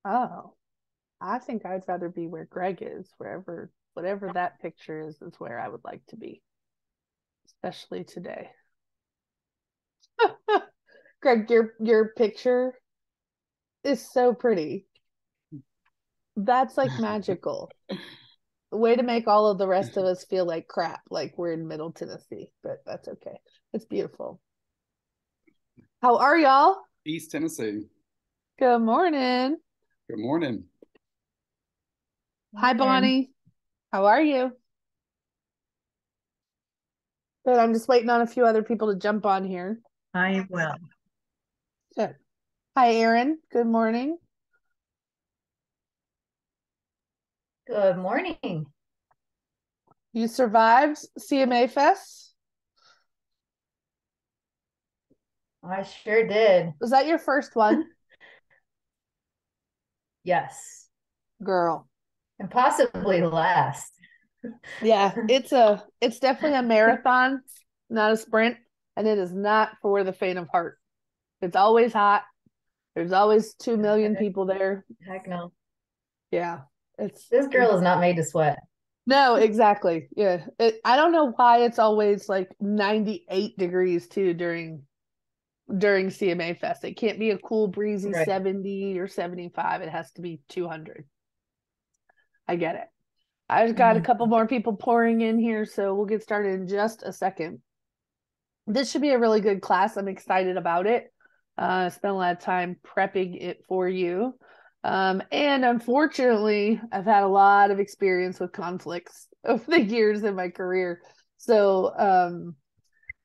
Oh, I think I'd rather be where Greg is, whatever that picture is where I would like to be, especially today. Greg, your picture is so pretty. That's like magical. Way to make all of the rest of us feel like crap, like we're in Middle Tennessee, but that's okay. It's beautiful. How are y'all? East Tennessee. Good morning. Good morning. Hi, Morning. Bonnie. How are you? Good. I'm just waiting on a few other people to jump on here. I will. Good. Hi, Erin. Good morning. Good morning. You survived CMA Fest? I sure did. Was that your first one? Yes. Girl. And possibly last. Yeah, it's definitely a marathon, not a sprint, and it is not for the faint of heart. It's always hot. There's always 2 million people there. Heck no. Yeah, This girl is not made to sweat. no, exactly. Yeah, I don't know why it's always like 98 degrees too during CMA Fest. It can't be a cool breezy Right. 70 or 75. It has to be 200. I get it. I've got a Mhm. couple more people pouring in here, so we'll get started in just a second. This should be a really good class. I'm excited about it. I spent a lot of time prepping it for you. And unfortunately, I've had a lot of experience with conflicts over the years in my career. So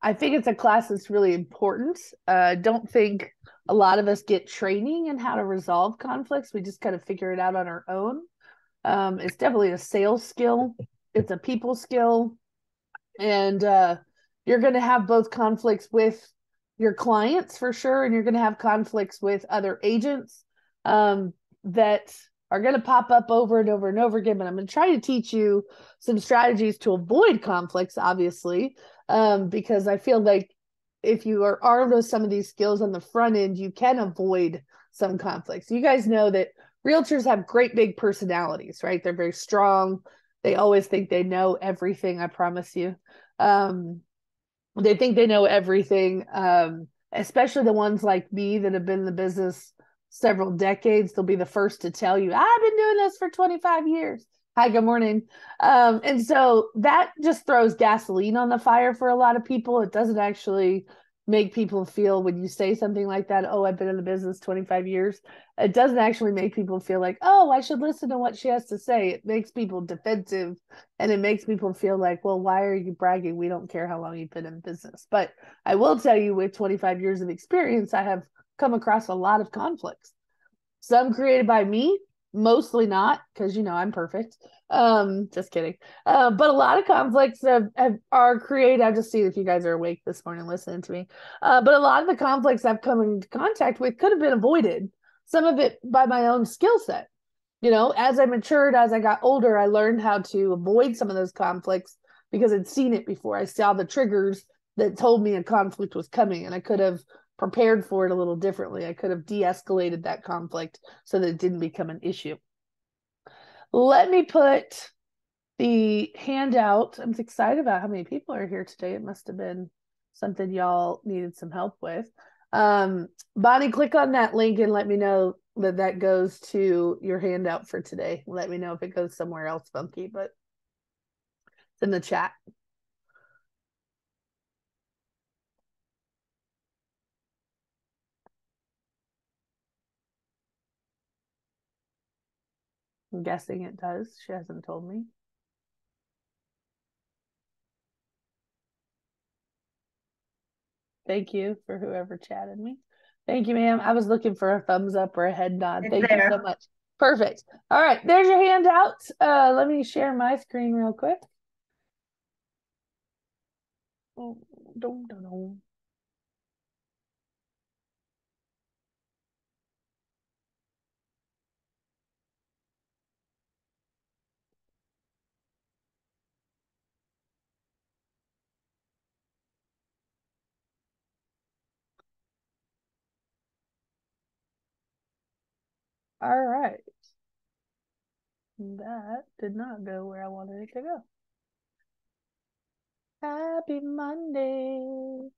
I think it's a class that's really important. I don't think a lot of us get training in how to resolve conflicts. We just kind of figure it out on our own. It's definitely a sales skill, it's a people skill, and you're going to have both conflicts with your clients for sure, and you're going to have conflicts with other agents that are going to pop up over and over and over again. But I'm going to try to teach you some strategies to avoid conflicts, obviously, because I feel like if you are armed with some of these skills on the front end, you can avoid some conflicts. You guys know that realtors have great big personalities, right? They're very strong. They always think they know everything, I promise you. Um, they think they know everything, especially the ones like me that have been in the business several decades. They'll be the first to tell you, I've been doing this for 25 years. Hi, good morning. And so that just throws gasoline on the fire for a lot of people. It doesn't actually make people feel when you say something like that, oh, I've been in the business 25 years. It doesn't actually make people feel like, oh, I should listen to what she has to say. It makes people defensive and it makes people feel like, well, why are you bragging? We don't care how long you've been in business. But I will tell you, with 25 years of experience, I have come across a lot of conflicts. Some created by me, mostly not, because I'm perfect. Just kidding. But a lot of conflicts are created. I just see if you guys are awake this morning listening to me. But a lot of the conflicts I've come into contact with could have been avoided. Some of it by my own skill set. As I matured, as I got older, I learned how to avoid some of those conflicts because I'd seen it before. I saw the triggers that told me a conflict was coming, and I could have prepared for it a little differently. I could have de escalated that conflict so that it didn't become an issue. Let me put the handout. I'm excited about how many people are here today. It must have been something y'all needed some help with. Bonnie, click on that link and let me know that goes to your handout for today. Let me know if it goes somewhere else funky, but it's in the chat. I'm guessing it does. She hasn't told me. Thank you for whoever chatted me. Thank you, ma'am. I was looking for a thumbs up or a head nod. It's Thank you so there. much. Perfect. All right, there's your handout. Let me share my screen real quick. Oh, don't. All right. That did not go where I wanted it to go. Happy Monday.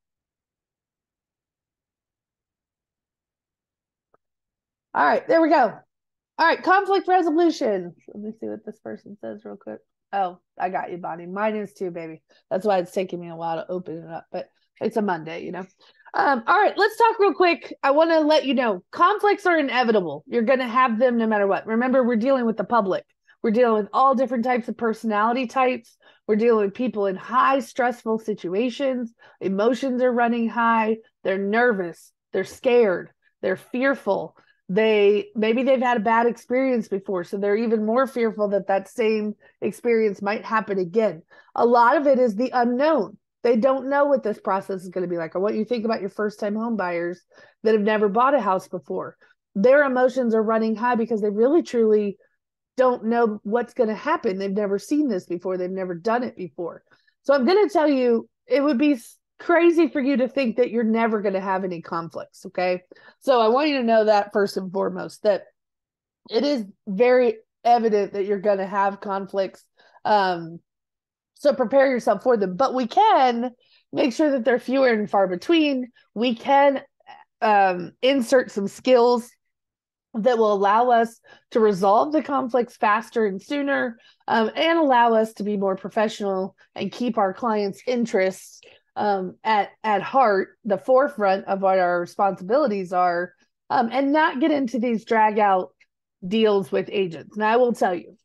All right, there we go. All right, conflict resolution. Let me see what this person says real quick. Oh, I got you, Bonnie. Mine is too, baby. That's why it's taking me a while to open it up, but it's a Monday, you know. All right, let's talk real quick. I want to let you know conflicts are inevitable. You're going to have them no matter what. Remember, we're dealing with the public. We're dealing with all different types of personality types. We're dealing with people in high stressful situations. Emotions are running high. They're nervous. They're scared. They're fearful. Maybe they've had a bad experience before, so they're even more fearful that that same experience might happen again. A lot of it is the unknown. They don't know what this process is going to be like. Or what you think about your first time home buyers that have never bought a house before. Their emotions are running high because they really truly don't know what's going to happen. They've never seen this before. They've never done it before. So I'm going to tell you, it would be crazy for you to think that you're never going to have any conflicts. Okay. So I want you to know that first and foremost, that it is very evident that you're going to have conflicts. So prepare yourself for them, but we can make sure that they're fewer and far between. We can insert some skills that will allow us to resolve the conflicts faster and sooner, and allow us to be more professional and keep our clients' interests at heart, the forefront of what our responsibilities are, and not get into these drag out deals with agents. Now, I will tell you,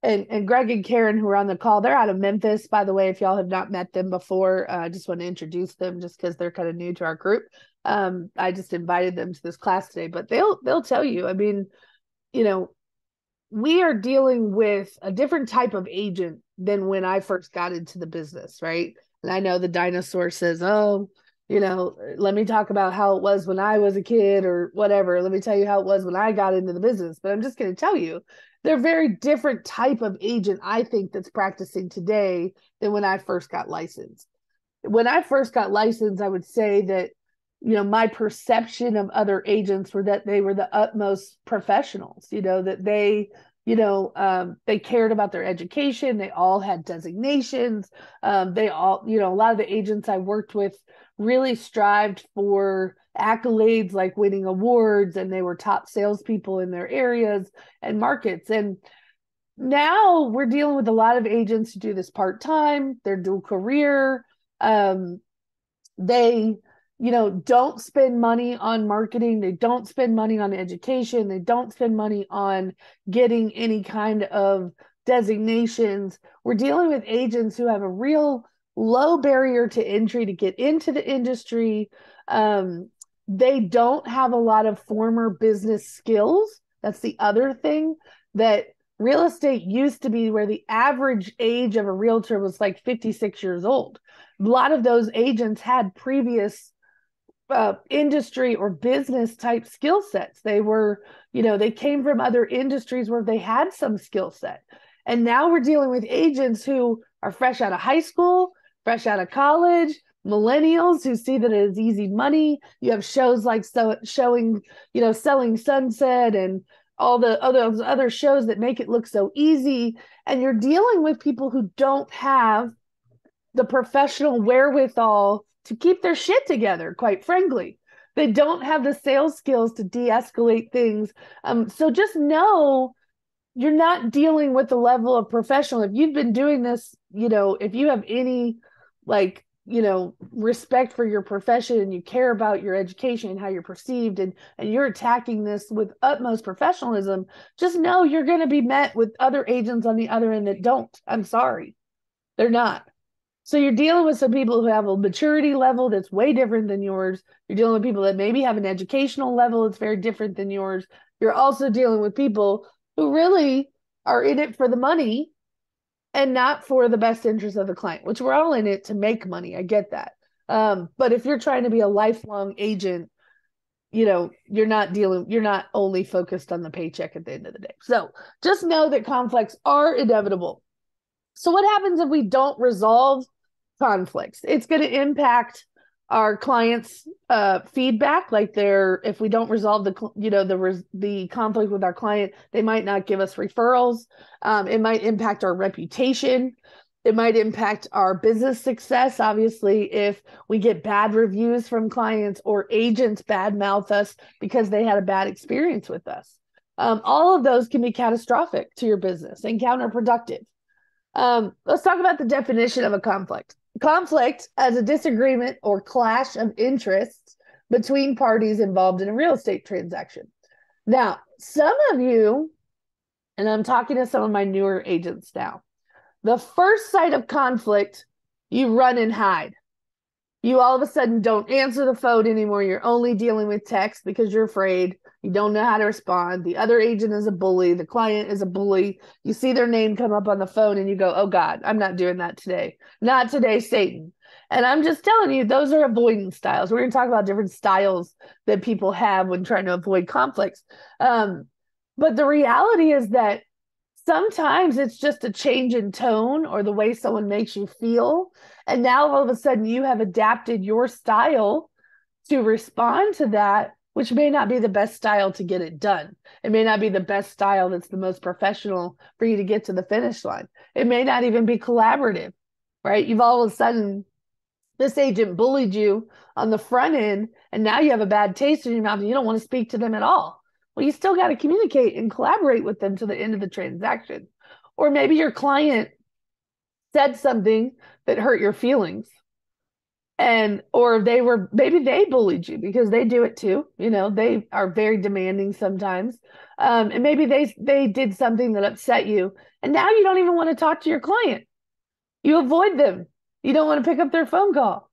and Greg and Karen, who are on the call, they're out of Memphis, by the way. If y'all have not met them before, I just want to introduce them just because they're kind of new to our group. I just invited them to this class today, but they'll tell you, I mean, you know, we are dealing with a different type of agent than when I first got into the business, right? And I know the dinosaur says, oh, you know, let me talk about how it was when I was a kid or whatever. Let me tell you how it was when I got into the business. But I'm just going to tell you, they're a very different type of agent, I think, that's practicing today than when I first got licensed. When I first got licensed, I would say that, you know, my perception of other agents were that they were the utmost professionals, you know, that they, you know, they cared about their education. They all had designations. They all, you know, a lot of the agents I worked with really strived for accolades like winning awards, and they were top salespeople in their areas and markets. And now we're dealing with a lot of agents who do this part-time, they're dual career. They, you know, don't spend money on marketing. They don't spend money on education. They don't spend money on getting any kind of designations. We're dealing with agents who have a real low barrier to entry to get into the industry. They don't have a lot of former business skills. That's the other thing, that real estate used to be where the average age of a realtor was like 56 years old. A lot of those agents had previous industry or business type skill sets. They were, you know, they came from other industries where they had some skill set. And now we're dealing with agents who are fresh out of high school, fresh out of college, millennials who see that it is easy money. You have shows like showing, you know, Selling Sunset and all the other shows that make it look so easy. And you're dealing with people who don't have the professional wherewithal to keep their shit together, quite frankly. They don't have the sales skills to de-escalate things. So just know you're not dealing with the level of professional. If you've been doing this, you know, if you have any, like, you know, respect for your profession and you care about your education and how you're perceived, and you're attacking this with utmost professionalism, just know you're going to be met with other agents on the other end that don't. I'm sorry. They're not. So you're dealing with some people who have a maturity level that's way different than yours. You're dealing with people that maybe have an educational level that's very different than yours. You're also dealing with people who really are in it for the money and not for the best interest of the client, which we're all in it to make money. I get that. But if you're trying to be a lifelong agent, you know, you're not only focused on the paycheck at the end of the day. So just know that conflicts are inevitable. So what happens if we don't resolve conflicts? It's going to impact our clients' feedback, like if we don't resolve the conflict with our client, they might not give us referrals. It might impact our reputation. It might impact our business success. Obviously, if we get bad reviews from clients or agents badmouth us because they had a bad experience with us. All of those can be catastrophic to your business and counterproductive. Let's talk about the definition of a conflict. Conflict as a disagreement or clash of interests between parties involved in a real estate transaction. Now, some of you, and I'm talking to some of my newer agents now, the first sight of conflict, you run and hide. You all of a sudden don't answer the phone anymore. You're only dealing with text because you're afraid. You don't know how to respond. The other agent is a bully. The client is a bully. You see their name come up on the phone and you go, oh God, I'm not doing that today. Not today, Satan. And I'm just telling you, those are avoidance styles. We're going to talk about different styles that people have when trying to avoid conflicts. But the reality is that sometimes it's just a change in tone or the way someone makes you feel. And now all of a sudden you have adapted your style to respond to that, which may not be the best style to get it done. It may not be the best style that's the most professional for you to get to the finish line. It may not even be collaborative, right? You've all of a sudden, this agent bullied you on the front end, and now you have a bad taste in your mouth and you don't want to speak to them at all. Well, you still got to communicate and collaborate with them to the end of the transaction. Or maybe your client said something that hurt your feelings. Or maybe they bullied you because they do it too. They are very demanding sometimes. And maybe they did something that upset you. And now you don't even want to talk to your client. You avoid them. You don't want to pick up their phone call.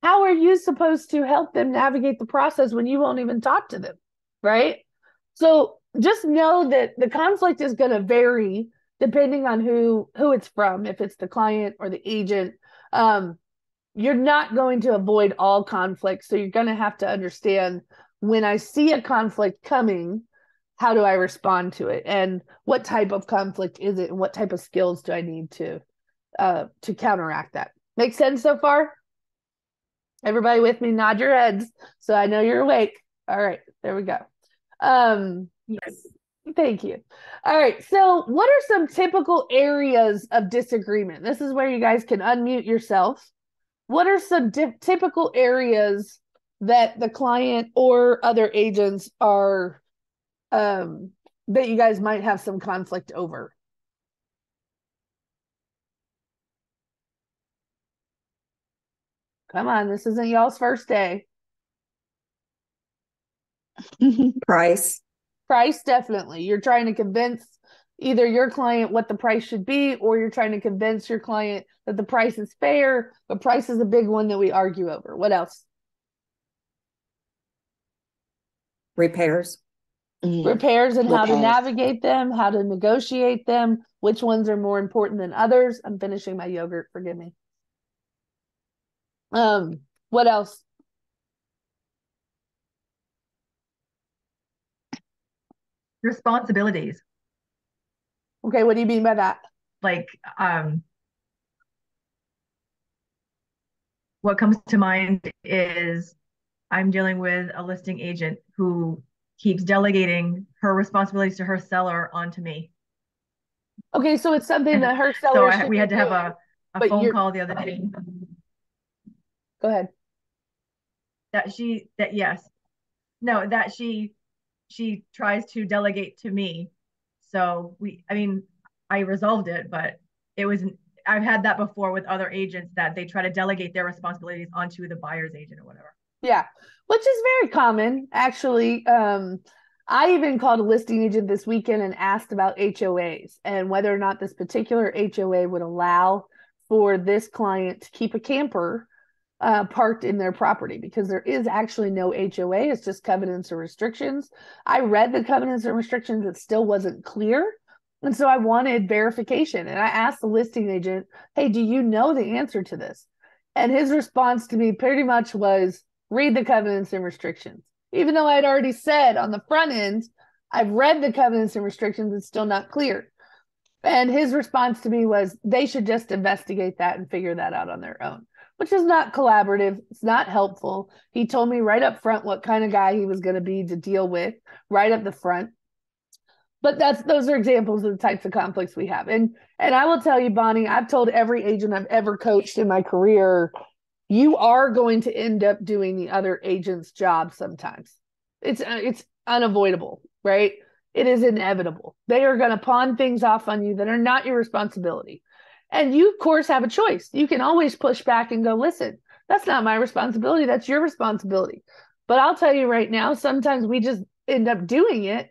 How are you supposed to help them navigate the process when you won't even talk to them? Right? So just know that the conflict is going to vary depending on who it's from, if it's the client or the agent. You're not going to avoid all conflicts. So you're going to have to understand, when I see a conflict coming, how do I respond to it? And what type of conflict is it? And what type of skills do I need to counteract that? Make sense so far? Everybody with me? Nod your heads so I know you're awake. All right, there we go. Yes. Thank you. All right. So what are some typical areas of disagreement? This is where you guys can unmute yourself. What are some typical areas that the client or other agents are, that you guys might have some conflict over? Come on, this isn't y'all's first day. Price. Price, definitely. You're trying to convince either your client what the price should be, or you're trying to convince your client that the price is fair. But price is a big one that we argue over. What else? Repairs. Repairs and how to Repairs. navigate them, how to negotiate them, which ones are more important than others. I'm finishing my yogurt, forgive me. What else? Responsibilities. Okay, what do you mean by that? Like, what comes to mind is I'm dealing with a listing agent who keeps delegating her responsibilities to her seller onto me. Okay, so it's something that her seller So we had to have a phone call the other day. Go ahead. That she tries to delegate to me. So I resolved it, but I've had that before with other agents, that they try to delegate their responsibilities onto the buyer's agent or whatever. Yeah, which is very common, actually. I even called a listing agent this weekend and asked about HOAs and whether or not this particular HOA would allow for this client to keep a camper parked in their property, because there is actually no HOA. It's just covenants or restrictions. I read the covenants and restrictions. It still wasn't clear. And so I wanted verification. And I asked the listing agent, hey, do you know the answer to this? And his response to me pretty much was, read the covenants and restrictions. Even though I'd already said on the front end, I've read the covenants and restrictions, it's still not clear. And his response to me was, they should just investigate that and figure that out on their own. which is not collaborative. It's not helpful. He told me right up front what kind of guy he was going to be to deal with right up the front. But those are examples of the types of conflicts we have. And I will tell you, Bonnie, I've told every agent I've ever coached in my career, you are going to end up doing the other agent's job sometimes. It's unavoidable, right? It is inevitable. They are going to pawn things off on you that are not your responsibility. And you, of course, have a choice. You can always push back and go, listen, that's not my responsibility. That's your responsibility. But I'll tell you right now, sometimes we just end up doing it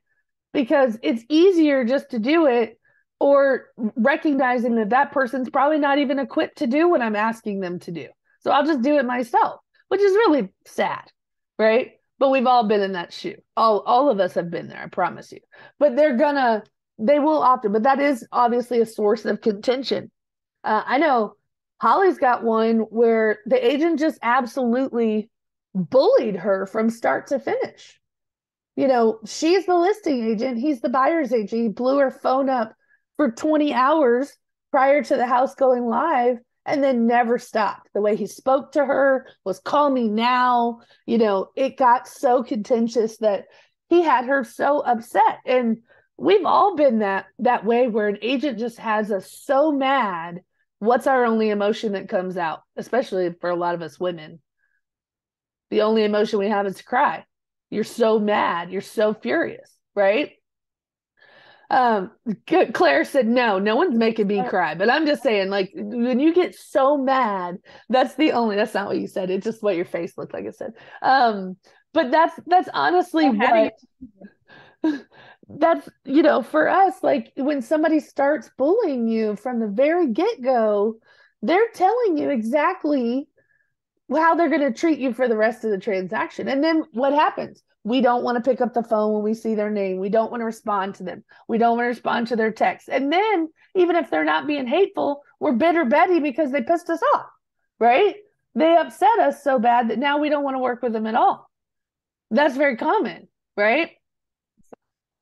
because it's easier just to do it, or recognizing that that person's probably not even equipped to do what I'm asking them to do. So I'll just do it myself, which is really sad, right? But we've all been in that shoe. All of us have been there, I promise you. But they will often, but that is obviously a source of contention. I know Holly's got one where the agent just absolutely bullied her from start to finish. You know, she's the listing agent, he's the buyer's agent. He blew her phone up for 20 hours prior to the house going live and then never stopped. The way he spoke to her was call me now. You know, it got so contentious that he had her so upset. And we've all been that way where an agent just has us so mad. What's our only emotion that comes out, especially for a lot of us women? The only emotion we have is to cry. You're so mad. You're so furious, right? Claire said, no one's making me cry. But I'm just saying, like, when you get so mad, that's not what you said. It's just what your face looked like it said. But that's honestly that's, you know, for us, like when somebody starts bullying you from the very get-go, they're telling you exactly how they're going to treat you for the rest of the transaction. And then what happens? We don't want to pick up the phone when we see their name. We don't want to respond to them. We don't want to respond to their texts. And then even if they're not being hateful, we're bitter Betty because they pissed us off, right? They upset us so bad that now we don't want to work with them at all. That's very common, right?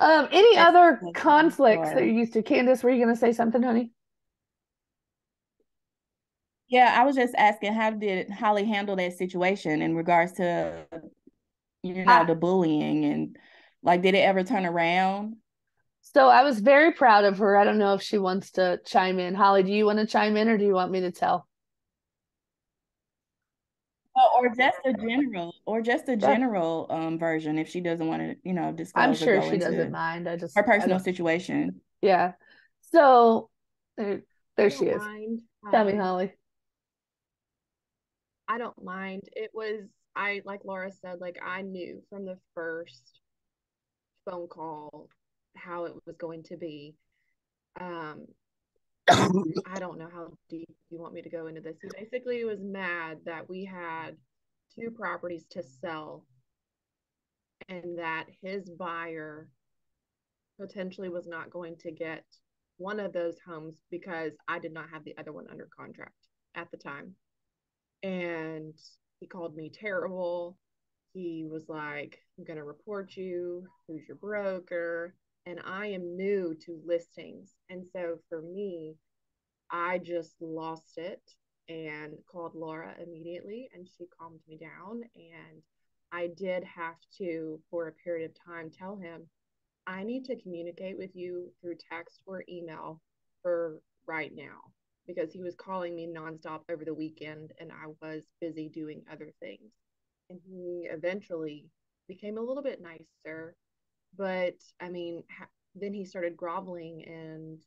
Any other conflicts that you're used to? Candace, were you going to say something, honey? Yeah, I was just asking, how did Holly handle that situation in regards to, the bullying, and like, did it ever turn around? So I was very proud of her. I don't know if she wants to chime in. Holly, do you want to chime in or do you want me to tell? Or just a general version, if she doesn't want to, disclose I'm or sure go she into doesn't mind. her personal situation. Yeah. So there she is. Mind. Tell me, Holly. I don't mind. Like Laura said, like I knew from the first phone call how it was going to be. I don't know how deep you want me to go into this. He basically was mad that we had 2 properties to sell and that his buyer potentially was not going to get one of those homes because I did not have the other one under contract at the time. And he called me terrible. He was like, I'm going to report you. Who's your broker? And I am new to listings. And so for me, I just lost it and called Laura immediately, and she calmed me down. And I did have to, for a period of time, tell him, I need to communicate with you through text or email for right now, because he was calling me nonstop over the weekend and I was busy doing other things. And he eventually became a little bit nicer. But I mean, then he started groveling and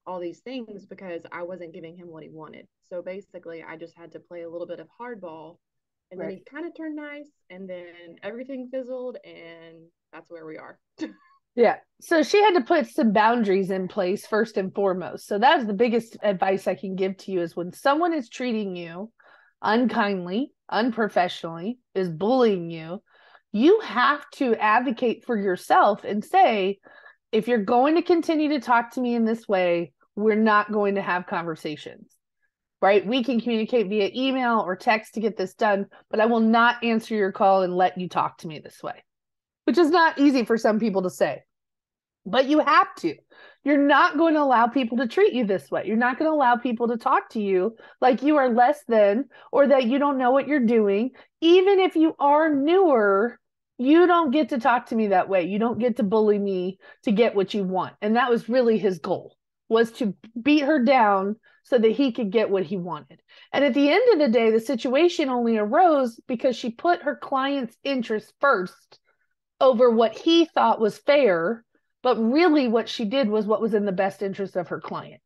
all these things because I wasn't giving him what he wanted. So basically, I just had to play a little bit of hardball. And then he kind of turned nice, and then everything fizzled, and that's where we are. Yeah. So she had to put some boundaries in place first and foremost. So that's the biggest advice I can give to you is when someone is treating you unkindly, unprofessionally, is bullying you, you have to advocate for yourself and say, if you're going to continue to talk to me in this way, we're not going to have conversations, right? We can communicate via email or text to get this done, but I will not answer your call and let you talk to me this way, which is not easy for some people to say, but you have to. You're not going to allow people to treat you this way. You're not going to allow people to talk to you like you are less than, or that you don't know what you're doing. Even if you are newer, you don't get to talk to me that way. You don't get to bully me to get what you want. And that was really his goal, was to beat her down so that he could get what he wanted. And at the end of the day, the situation only arose because she put her client's interest first over what he thought was fair, but really what she did was what was in the best interest of her client.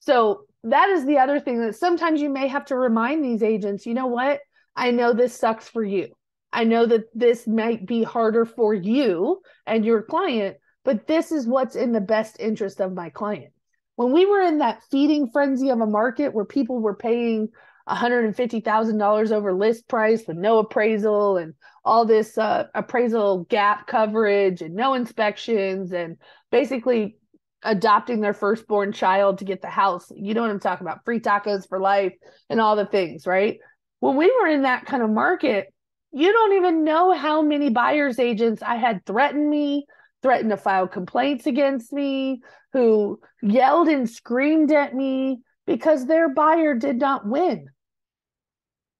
So that is the other thing, that sometimes you may have to remind these agents, you know what? I know this sucks for you. I know that this might be harder for you and your client, but this is what's in the best interest of my client. When we were in that feeding frenzy of a market where people were paying $150,000 over list price with no appraisal and all this appraisal gap coverage and no inspections, and basically adopting their firstborn child to get the house. You know what I'm talking about? Free tacos for life and all the things, right? When we were in that kind of market, you don't even know how many buyer's agents I had threatened to file complaints against me, who yelled and screamed at me because their buyer did not win.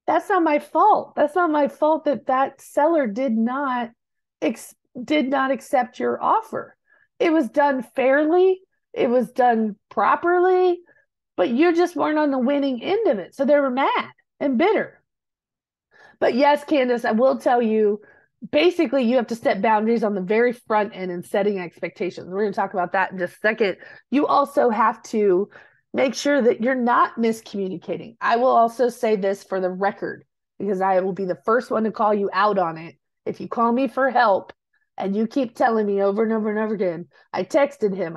That's not my fault. That's not my fault that seller did not accept your offer. It was done fairly. It was done properly, but you just weren't on the winning end of it. So they were mad and bitter. But yes, Candace, I will tell you, basically you have to set boundaries on the very front end and setting expectations. We're going to talk about that in just a second. You also have to make sure that you're not miscommunicating. I will also say this for the record, because I will be the first one to call you out on it. If you call me for help and you keep telling me over and over and over again, I texted him,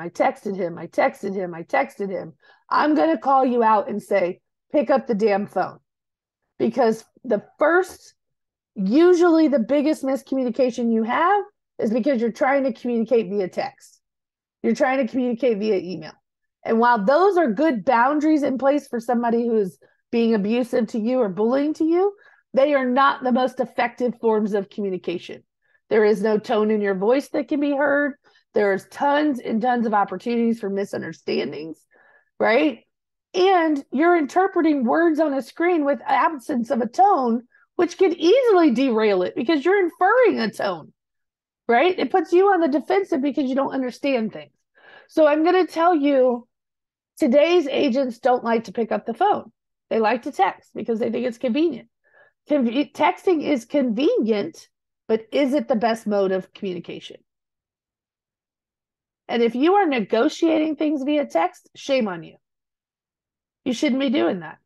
I'm going to call you out and say, pick up the damn phone. Because usually the biggest miscommunication you have is because you're trying to communicate via text. You're trying to communicate via email. And while those are good boundaries in place for somebody who's being abusive to you or bullying to you, they are not the most effective forms of communication. There is no tone in your voice that can be heard. There's tons and tons of opportunities for misunderstandings, right? And you're interpreting words on a screen with absence of a tone, which could easily derail it because you're inferring a tone, right? It puts you on the defensive because you don't understand things. So I'm going to tell you, today's agents don't like to pick up the phone. They like to text because they think it's convenient. Texting is convenient, but is it the best mode of communication? And if you are negotiating things via text, shame on you. You shouldn't be doing that.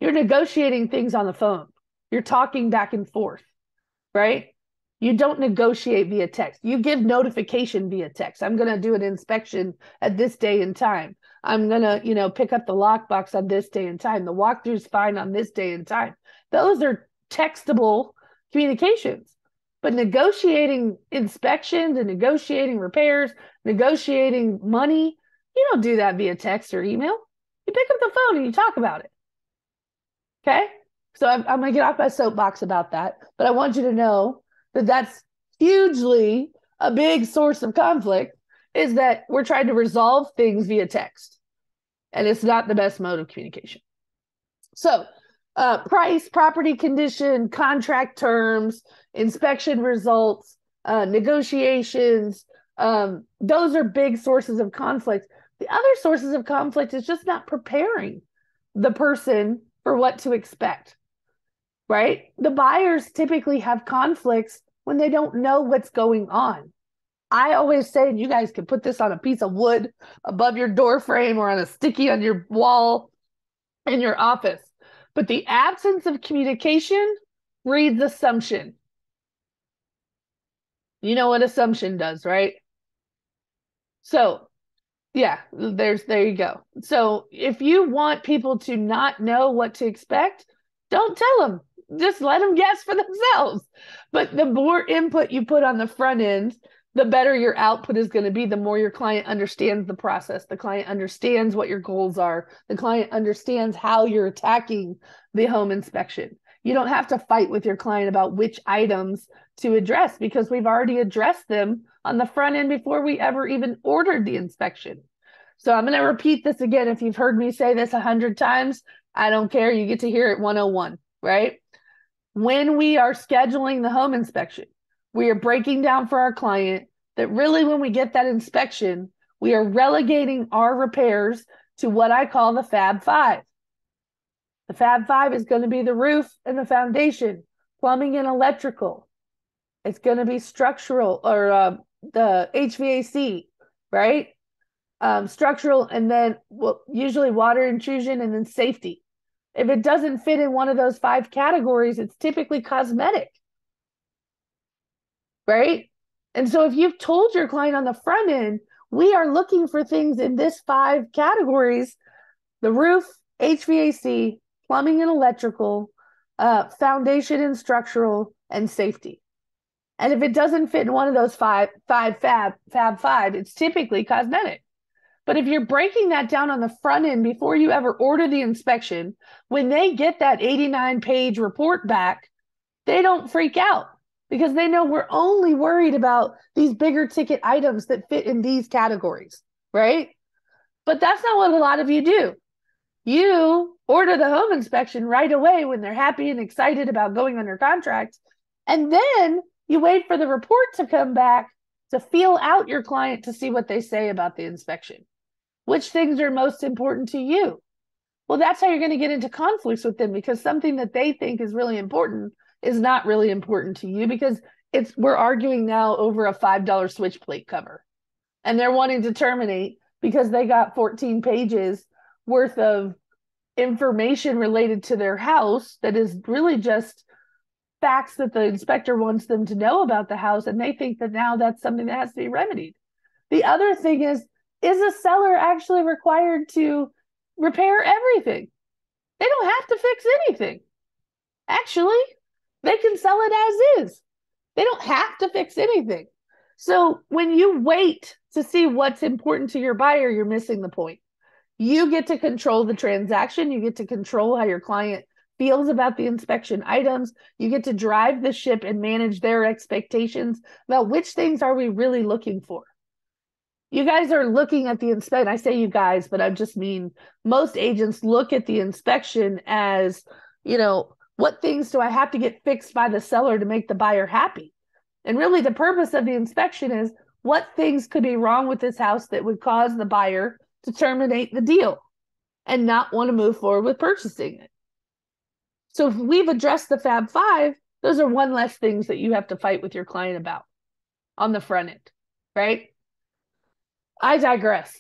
You're negotiating things on the phone. You're talking back and forth, right? You don't negotiate via text. You give notification via text. I'm going to do an inspection at this day and time. I'm going to, pick up the lockbox on this day and time. The walkthrough's fine on this day and time. Those are textable communications. But negotiating inspections and negotiating repairs, negotiating money, you don't do that via text or email. You pick up the phone and you talk about it. Okay? So I'm going to get off my soapbox about that. But I want you to know that that's hugely a big source of conflict, is that we're trying to resolve things via text. And it's not the best mode of communication. So price, property condition, contract terms, inspection results, negotiations, those are big sources of conflict. The other sources of conflict is just not preparing the person for what to expect, right? The buyers typically have conflicts when they don't know what's going on. I always say, and you guys can put this on a piece of wood above your door frame or on a sticky on your wall in your office, but the absence of communication breeds assumption. You know what assumption does, right? So yeah, there you go. So if you want people to not know what to expect, don't tell them. Just let them guess for themselves. But the more input you put on the front end, the better your output is going to be, the more your client understands the process. The client understands what your goals are. The client understands how you're attacking the home inspection. You don't have to fight with your client about which items to address because we've already addressed them on the front end before we ever even ordered the inspection. So I'm going to repeat this again. If you've heard me say this 100 times, I don't care. You get to hear it 101, right? When we are scheduling the home inspection, we are breaking down for our client that really when we get that inspection, we are relegating our repairs to what I call the Fab Five. The Fab Five is going to be the roof and the foundation, plumbing and electrical. It's going to be structural or the HVAC, right? Structural, and then usually water intrusion, and then safety. If it doesn't fit in one of those 5 categories, it's typically cosmetic, right? And so if you've told your client on the front end, we are looking for things in this 5 categories: the roof, HVAC, plumbing and electrical, foundation and structural, and safety. And if it doesn't fit in one of those Fab Five, it's typically cosmetic. But if you're breaking that down on the front end before you ever order the inspection, when they get that 89-page report back, they don't freak out because they know we're only worried about these bigger ticket items that fit in these categories, right? But that's not what a lot of you do. You order the home inspection right away when they're happy and excited about going under contract, and then you wait for the report to come back to feel out your client to see what they say about the inspection. Which things are most important to you? Well, that's how you're going to get into conflicts with them, because something that they think is really important is not really important to you, because we're arguing now over a $5 switch plate cover. And they're wanting to terminate because they got 14 pages worth of information related to their house that is really just facts that the inspector wants them to know about the house, and they think that now that's something that has to be remedied. The other thing is a seller actually required to repair everything? They don't have to fix anything. Actually, they can sell it as is. They don't have to fix anything. So when you wait to see what's important to your buyer, you're missing the point. You get to control the transaction. You get to control how your client feels about the inspection items. You get to drive the ship and manage their expectations about which things are we really looking for. You guys are looking at the inspection. I say you guys, but I just mean most agents look at the inspection as, what things do I have to get fixed by the seller to make the buyer happy? And really the purpose of the inspection is what things could be wrong with this house that would cause the buyer to terminate the deal and not want to move forward with purchasing it. So if we've addressed the Fab Five, those are one less things that you have to fight with your client about on the front end, right? I digress.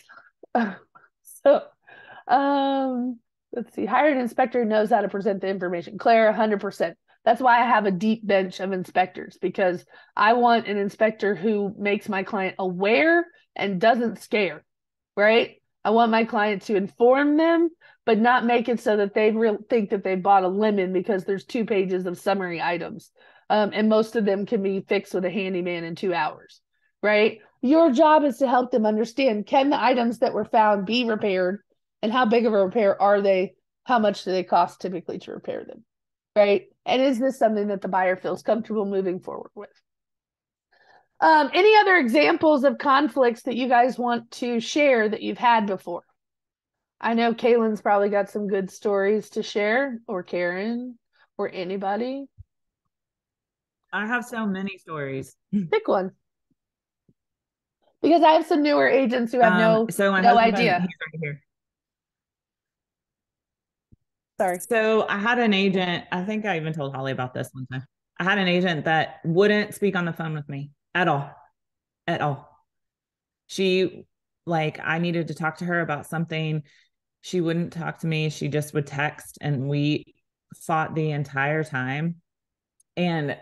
So, let's see. Hired inspector knows how to present the information. Claire, 100%. That's why I have a deep bench of inspectors, because I want an inspector who makes my client aware and doesn't scare, right? I want my client to inform them, but not make it so that they think that they bought a lemon because there's 2 pages of summary items. And most of them can be fixed with a handyman in 2 hours, right? Your job is to help them understand, can the items that were found be repaired, and how big of a repair are they? How much do they cost typically to repair them, right? And is this something that the buyer feels comfortable moving forward with? Any other examples of conflicts that you guys want to share that you've had before? I know Kaylin's probably got some good stories to share, or Karen, or anybody. I have so many stories. Pick one. Because I have some newer agents who have no idea. He's right here. Sorry. So I had an agent, I think I even told Holly about this one time. I had an agent that wouldn't speak on the phone with me at all. She, I needed to talk to her about something. She wouldn't talk to me. She just would text, and we fought the entire time. And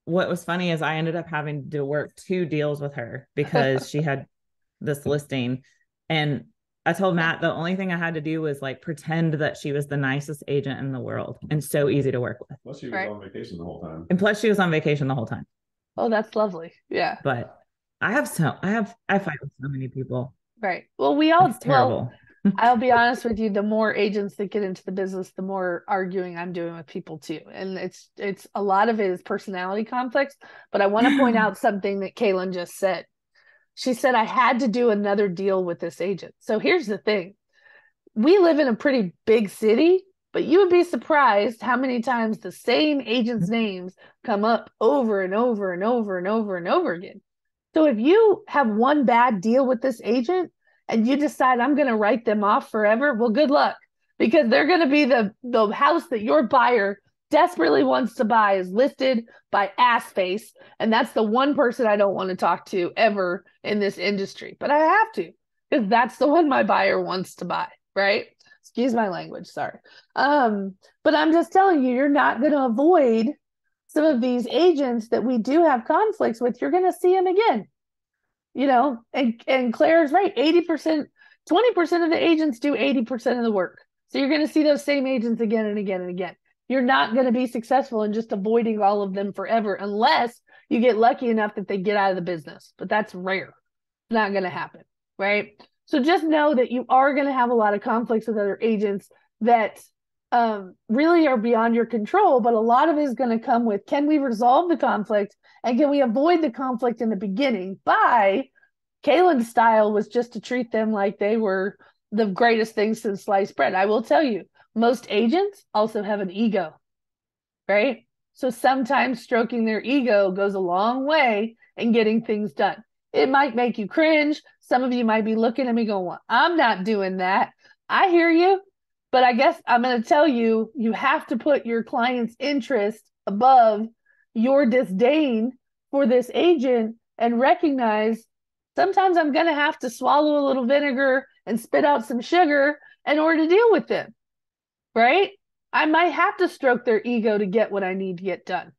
what was funny is I ended up having to work 2 deals with her because she had this listing. And I told Matt the only thing I had to do was pretend that she was the nicest agent in the world and so easy to work with. Plus she was on vacation the whole time. And plus she was on vacation the whole time. Oh, that's lovely. Yeah. But I fight with so many people. Right. Well, we all, it's terrible. I'll be honest with you, the more agents that get into the business, the more arguing I'm doing with people too. And it's a lot of it is personality conflicts. But I want to point out something that Kaylin just said. She said, I had to do another deal with this agent. So here's the thing. We live in a pretty big city, but you would be surprised how many times the same agents' names come up over and over and over and over and over again. So if you have one bad deal with this agent and you decide I'm going to write them off forever, well, good luck, because they're going to be the house that your buyer desperately wants to buy is listed by ass face. And that's the one person I don't want to talk to ever in this industry. But I have to, because that's the one my buyer wants to buy, right? Excuse my language, sorry. But I'm just telling you, you're not going to avoid some of these agents that we do have conflicts with. You're going to see them again, and Claire's right. 80%, 20% of the agents do 80% of the work. So you're going to see those same agents again and again and again. You're not going to be successful in just avoiding all of them forever unless you get lucky enough that they get out of the business. But that's rare. It's not going to happen, right? So just know that you are going to have a lot of conflicts with other agents that really are beyond your control, but a lot of it is going to come with, can we resolve the conflict and can we avoid the conflict in the beginning? By Kaylin's style was just to treat them like they were the greatest thing since sliced bread. I will tell you, most agents also have an ego, right? So sometimes stroking their ego goes a long way in getting things done. It might make you cringe. Some of you might be looking at me going, well, I'm not doing that. I hear you. But I guess I'm going to tell you, you have to put your client's interest above your disdain for this agent and recognize sometimes I'm going to have to swallow a little vinegar and spit out some sugar in order to deal with them, right? I might have to stroke their ego to get what I need to get done.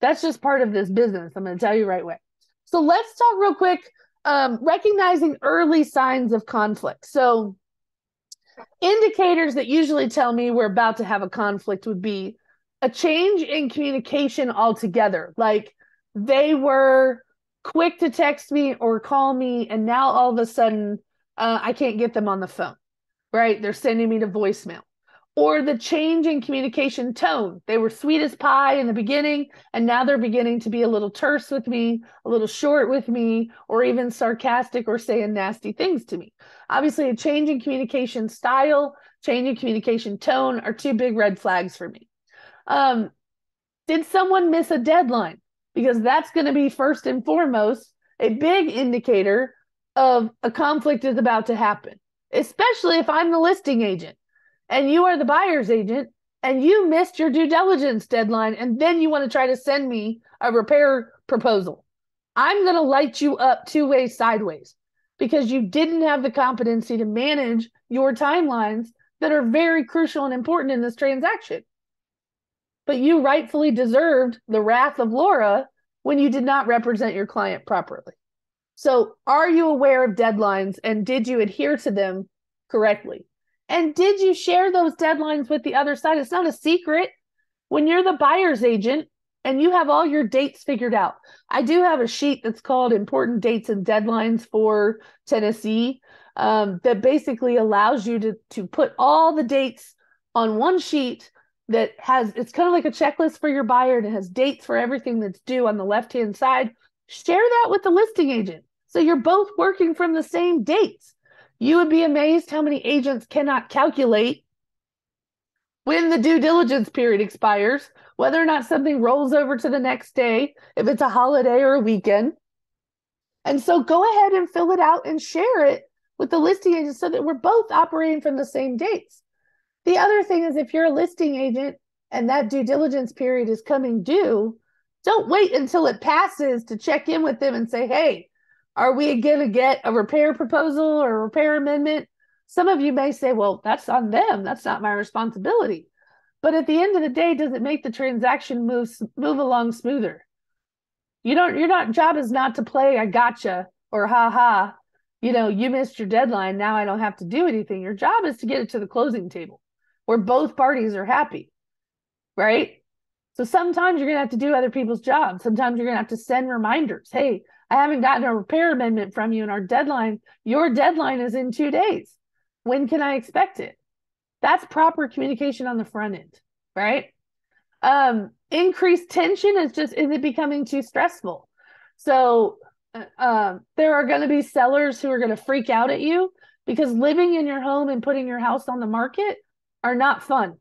That's just part of this business. I'm going to tell you right away. So let's talk real quick, recognizing early signs of conflict. So indicators that usually tell me we're about to have a conflict would be a change in communication altogether. Like they were quick to text me or call me, and now all of a sudden I can't get them on the phone, right? They're sending me to voicemail. Or the change in communication tone. They were sweet as pie in the beginning, and now they're beginning to be a little terse with me, a little short with me, or even sarcastic or saying nasty things to me. Obviously, a change in communication style, change in communication tone are two big red flags for me. Did someone miss a deadline? Because that's going to be first and foremost a big indicator of a conflict is about to happen, especially if I'm the listing agent and you are the buyer's agent and you missed your due diligence deadline and then you want to try to send me a repair proposal. I'm going to light you up two ways sideways because you didn't have the competency to manage your timelines that are very crucial and important in this transaction. But you rightfully deserved the wrath of Laura when you did not represent your client properly. So are you aware of deadlines and did you adhere to them correctly? And did you share those deadlines with the other side? It's not a secret. When you're the buyer's agent and you have all your dates figured out. I do have a sheet that's called Important Dates and Deadlines for Tennessee that basically allows you to put all the dates on one sheet that has, it's kind of like a checklist for your buyer and it has dates for everything that's due on the left-hand side. Share that with the listing agent. So you're both working from the same dates. You would be amazed how many agents cannot calculate when the due diligence period expires, whether or not something rolls over to the next day, if it's a holiday or a weekend. And so go ahead and fill it out and share it with the listing agent so that we're both operating from the same dates. The other thing is if you're a listing agent and that due diligence period is coming due, don't wait until it passes to check in with them and say, hey, are we going to get a repair proposal or a repair amendment? Some of you may say, well, that's on them. That's not my responsibility. But at the end of the day, does it make the transaction move along smoother? Your job is not to play a gotcha or ha ha. You missed your deadline. Now I don't have to do anything. Your job is to get it to the closing table where both parties are happy, right? So sometimes you're going to have to do other people's jobs. Sometimes you're going to have to send reminders. Hey, I haven't gotten a repair amendment from you and your deadline is in 2 days. When can I expect it? That's proper communication on the front end, right? Increased tension is it becoming too stressful? So there are going to be sellers who are going to freak out at you because living in your home and putting your house on the market are not fun.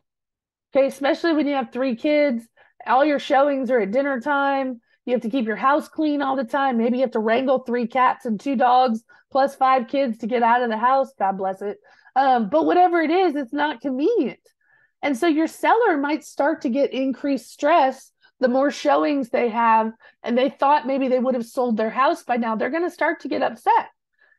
Okay, especially when you have 3 kids, all your showings are at dinner time. You have to keep your house clean all the time. Maybe you have to wrangle 3 cats and 2 dogs plus 5 kids to get out of the house. God bless it. But whatever it is, it's not convenient. And so your seller might start to get increased stress the more showings they have, and they thought maybe they would have sold their house by now. They're going to start to get upset.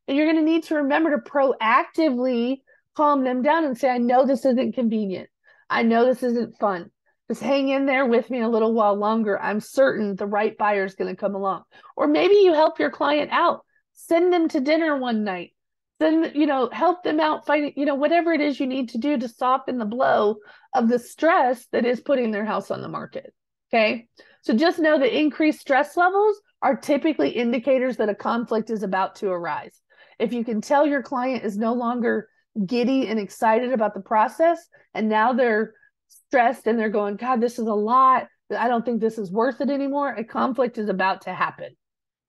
And you're going to need to remember to proactively calm them down and say, I know this isn't convenient. I know this isn't fun. Just hang in there with me a little while longer. I'm certain the right buyer is going to come along. Or maybe you help your client out. Send them to dinner one night. Then, help them out fighting, whatever it is you need to do to soften the blow of the stress that is putting their house on the market. Okay. So just know that increased stress levels are typically indicators that a conflict is about to arise. If you can tell your client is no longer giddy and excited about the process, and now they're stressed and they're going, God, this is a lot. I don't think this is worth it anymore. A conflict is about to happen,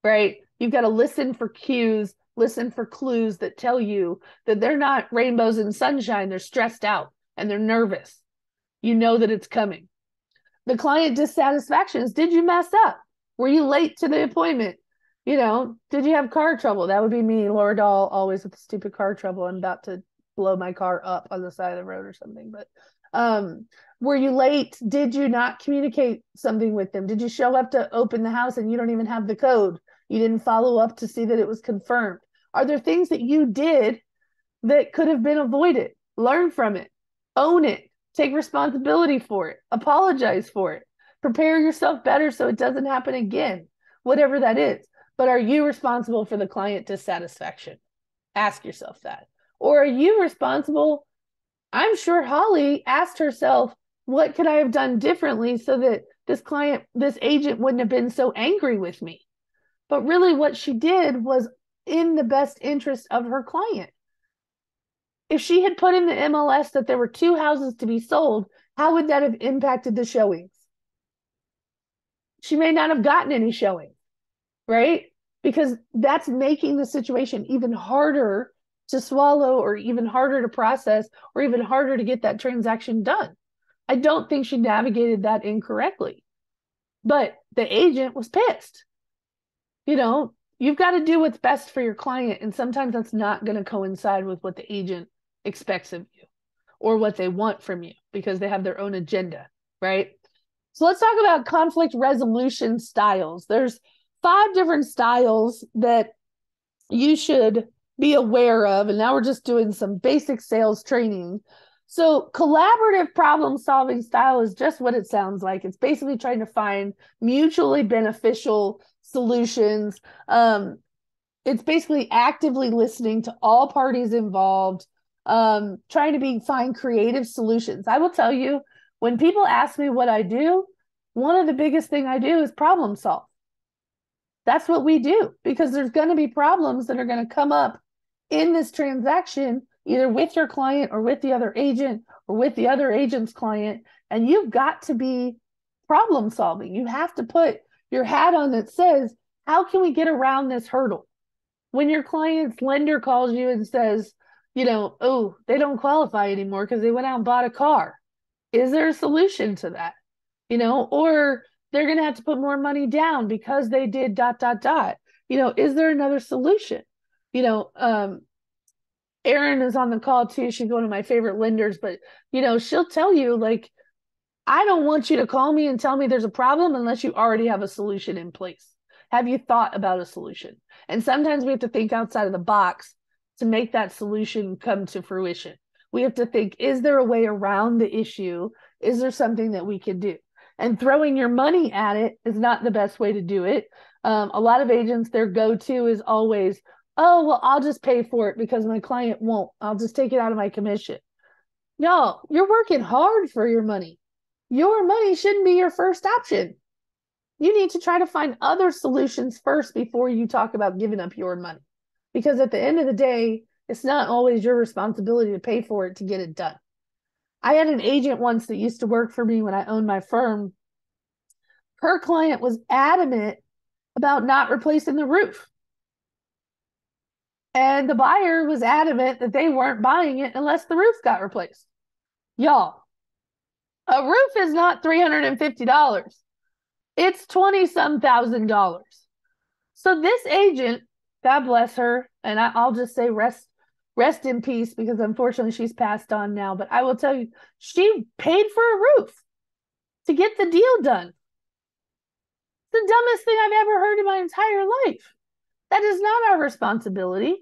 right? You've got to listen for cues, listen for clues that tell you that they're not rainbows and sunshine. They're stressed out and they're nervous. You know that it's coming. The client dissatisfaction is, did you mess up? Were you late to the appointment? Did you have car trouble? That would be me, Laura Dahl, always with the stupid car trouble. I'm about to blow my car up on the side of the road or something. But were you late? Did you not communicate something with them? Did you show up to open the house and you don't even have the code? You didn't follow up to see that it was confirmed. Are there things that you did that could have been avoided? Learn from it. Own it. Take responsibility for it. Apologize for it. Prepare yourself better so it doesn't happen again, whatever that is. But are you responsible for the client dissatisfaction? Ask yourself that. Or are you responsible? I'm sure Holly asked herself, what could I have done differently so that this agent wouldn't have been so angry with me? But really what she did was in the best interest of her client. If she had put in the MLS that there were 2 houses to be sold, how would that have impacted the showings? She may not have gotten any showings, right? Because that's making the situation even harder to swallow, or even harder to process, or even harder to get that transaction done. I don't think she navigated that incorrectly. But the agent was pissed. You've got to do what's best for your client. And sometimes that's not going to coincide with what the agent expects of you or what they want from you, because they have their own agenda, right? So let's talk about conflict resolution styles. There's 5 different styles that you should be aware of. And now we're just doing some basic sales training. So collaborative problem solving style is just what it sounds like. It's basically trying to find mutually beneficial solutions. It's basically actively listening to all parties involved, trying to find creative solutions. I will tell you, when people ask me what I do, one of the biggest thing I do is problem solve. That's what we do, because there's going to be problems that are going to come up in this transaction, either with your client or with the other agent or with the other agent's client. And you've got to be problem solving. You have to put your hat on that says, how can we get around this hurdle? When your client's lender calls you and says, oh, they don't qualify anymore because they went out and bought a car. Is there a solution to that? Or they're going to have to put more money down because they did ... Is there another solution? Erin is on the call too. She's one of my favorite lenders, but she'll tell you, like, I don't want you to call me and tell me there's a problem unless you already have a solution in place. Have you thought about a solution? And sometimes we have to think outside of the box to make that solution come to fruition. We have to think, is there a way around the issue? Is there something that we can do? And throwing your money at it is not the best way to do it. A lot of agents, their go-to is always, oh, well, I'll just pay for it because my client won't. I'll just take it out of my commission. No, you're working hard for your money. Your money shouldn't be your first option. You need to try to find other solutions first before you talk about giving up your money. Because at the end of the day, It's not always your responsibility to pay for it to get it done. I had an agent once that used to work for me when I owned my firm. Her client was adamant about not replacing the roof. And the buyer was adamant that they weren't buying it unless the roof got replaced. Y'all, a roof is not $350. It's 20-some thousand dollars. So this agent, God bless her, and I'll just say rest in peace, because unfortunately she's passed on now. But I will tell you, she paid for a roof to get the deal done. The dumbest thing I've ever heard in my entire life. That is not our responsibility.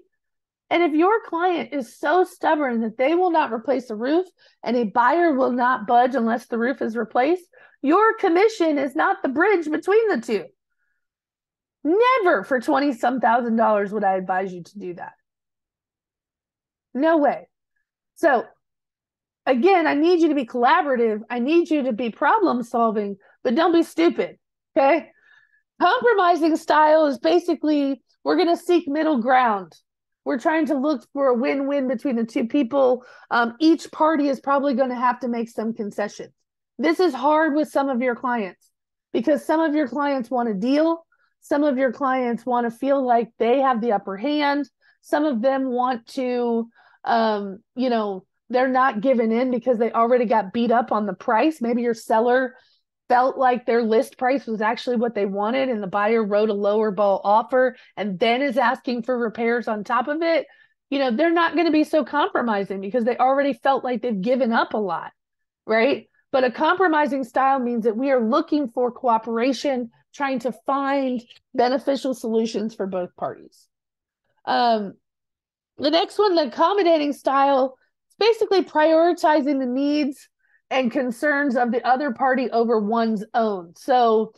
And if your client is so stubborn that they will not replace a roof and a buyer will not budge unless the roof is replaced, your commission is not the bridge between the two. Never for 20-some thousand dollars would I advise you to do that. No way. So again, I need you to be collaborative. I need you to be problem solving, but don't be stupid. Okay. Compromising style is basically, we're going to seek middle ground. We're trying to look for a win-win between the two people. Each party is probably going to have to make some concessions. This is hard with some of your clients because some of your clients want a deal. Some of your clients want to feel like they have the upper hand. Some of them want to, they're not giving in because they already got beat up on the price. Maybe your seller felt like their list price was actually what they wanted and the buyer wrote a lower ball offer and then is asking for repairs on top of it. They're not going to be so compromising because they already felt like they've given up a lot, right? But a compromising style means that we are looking for cooperation, trying to find beneficial solutions for both parties. The next one, the accommodating style, is basically prioritizing the needs and concerns of the other party over one's own. So,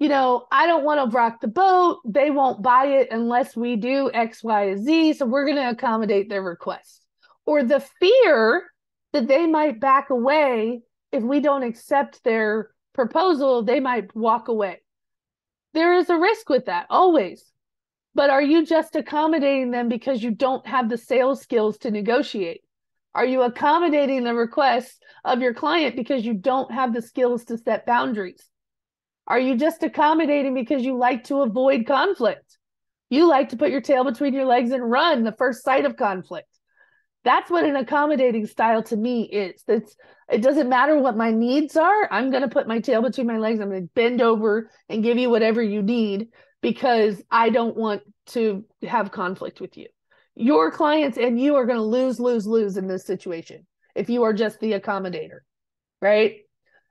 I don't want to rock the boat. They won't buy it unless we do X, Y, Z. So we're going to accommodate their request. Or the fear that they might back away if we don't accept their proposal, they might walk away. There is a risk with that, always. But are you just accommodating them because you don't have the sales skills to negotiate? Are you accommodating the requests of your client because you don't have the skills to set boundaries? Are you just accommodating because you like to avoid conflict? You like to put your tail between your legs and run the first sight of conflict. That's what an accommodating style to me is. It doesn't matter what my needs are. I'm going to put my tail between my legs. I'm going to bend over and give you whatever you need because I don't want to have conflict with you. Your clients and you are going to lose in this situation if you are just the accommodator, right?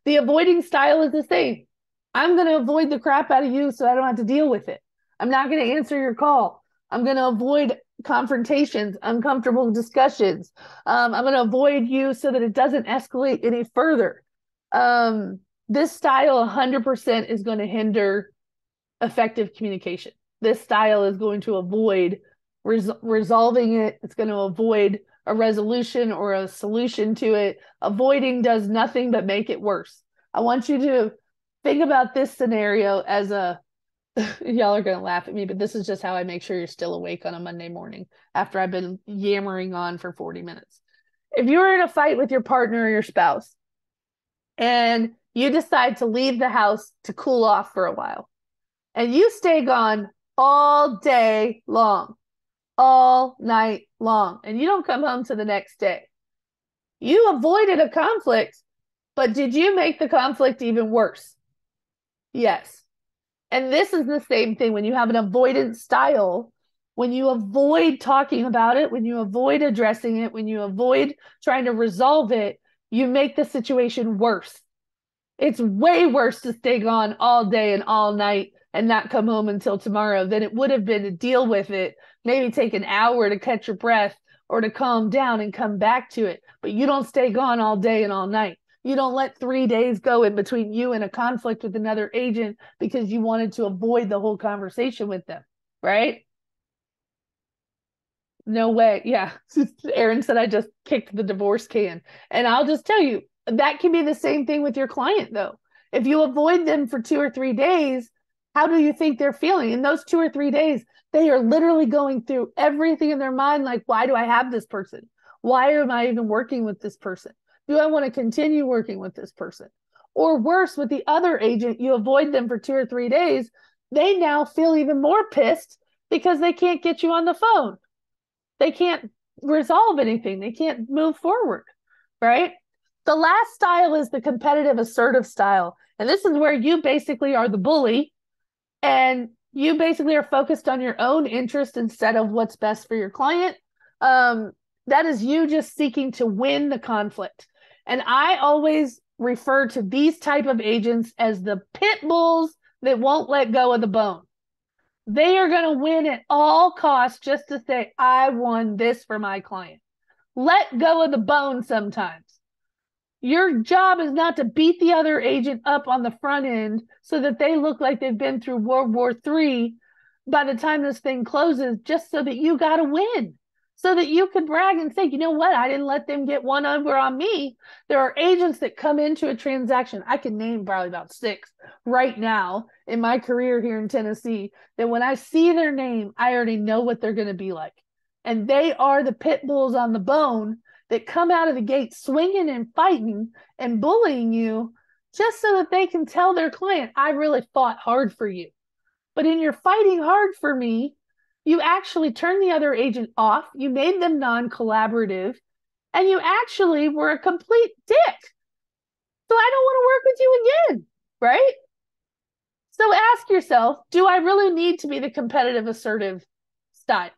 The avoiding style is the same. I'm going to avoid the crap out of you so I don't have to deal with it. I'm not going to answer your call. I'm going to avoid confrontations, uncomfortable discussions. I'm going to avoid you so that it doesn't escalate any further. This style 100% is going to hinder effective communication. This style is going to avoid resolving it. It's going to avoid a resolution or a solution to it. Avoiding does nothing but make it worse. I want you to think about this scenario as y'all are going to laugh at me, but this is just how I make sure you're still awake on a Monday morning after I've been yammering on for 40 minutes. If you're in a fight with your partner or your spouse and you decide to leave the house to cool off for a while and you stay gone all day long, all night long, and you don't come home to the next day, you avoided a conflict, but did you make the conflict even worse? Yes. And this is the same thing when you have an avoidance style, when you avoid talking about it, when you avoid addressing it, when you avoid trying to resolve it, you make the situation worse. It's way worse to stay gone all day and all night and not come home until tomorrow than it would have been to deal with it, maybe take an hour to catch your breath or to calm down and come back to it. But you don't stay gone all day and all night. You don't let 3 days go in between you and a conflict with another agent because you wanted to avoid the whole conversation with them, right? No way. Yeah. Aaron said I just kicked the divorce can. And I'll just tell you, that can be the same thing with your client, though. If you avoid them for 2 or 3 days, How do you think they're feeling? In those 2 or 3 days, they are literally going through everything in their mind. Like, why do I have this person? Why am I even working with this person? Do I want to continue working with this person? Or worse, with the other agent, you avoid them for 2 or 3 days. They now feel even more pissed because they can't get you on the phone. They can't resolve anything. They can't move forward, right? The last style is the competitive assertive style. And this is where you basically are the bully and you basically are focused on your own interest instead of what's best for your client. That is you just seeking to win the conflict. And I always refer to these type of agents as the pit bulls that won't let go of the bone. They are going to win at all costs just to say, I won this for my client. Let go of the bone sometimes. Your job is not to beat the other agent up on the front end so that they look like they've been through World War III by the time this thing closes, just so that you got to win, so that you could brag and say, you know what, I didn't let them get one over on me. There are agents that come into a transaction. I can name probably about 6 right now in my career here in Tennessee, that when I see their name, I already know what they're going to be like. And they are the pit bulls on the bone that come out of the gate swinging and fighting and bullying you just so that they can tell their client, I really fought hard for you. But in your fighting hard for me, you actually turned the other agent off, you made them non-collaborative, and you actually were a complete dick. So I don't want to work with you again, right? So ask yourself, do I really need to be the competitive assertive style,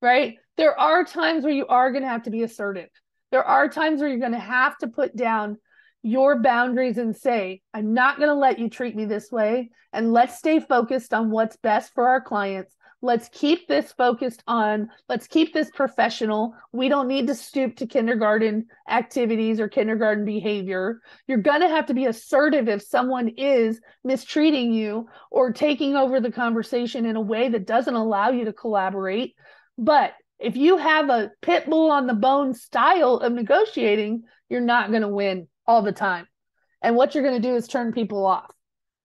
right? There are times where you are going to have to be assertive. There are times where you're going to have to put down your boundaries and say, I'm not going to let you treat me this way. And let's stay focused on what's best for our clients. Let's keep this focused on, let's keep this professional. We don't need to stoop to kindergarten activities or kindergarten behavior. You're going to have to be assertive if someone is mistreating you or taking over the conversation in a way that doesn't allow you to collaborate. But if you have a pit bull on the bone style of negotiating, you're not going to win all the time. And what you're going to do is turn people off.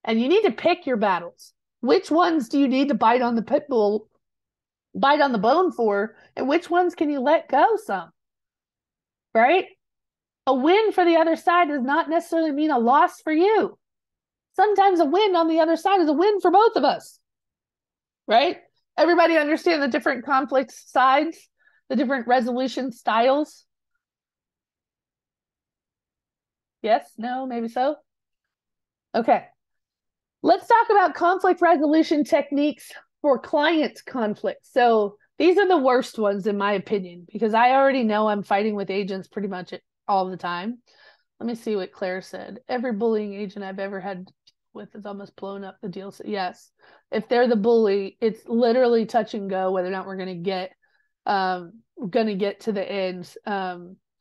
And you need to pick your battles. Which ones do you need to bite on the pit bull, bite on the bone for? And which ones can you let go some? Right? A win for the other side does not necessarily mean a loss for you. Sometimes a win on the other side is a win for both of us. Right? Everybody understand the different conflict sides, the different resolution styles? Yes? No? Maybe so? Okay. Let's talk about conflict resolution techniques for client conflict. So these are the worst ones in my opinion, because I already know I'm fighting with agents pretty much all the time. Let me see what Claire said. Every bullying agent I've ever had with has almost blown up the deal. So yes, if they're the bully, it's literally touch and go whether or not we're going to get to the end,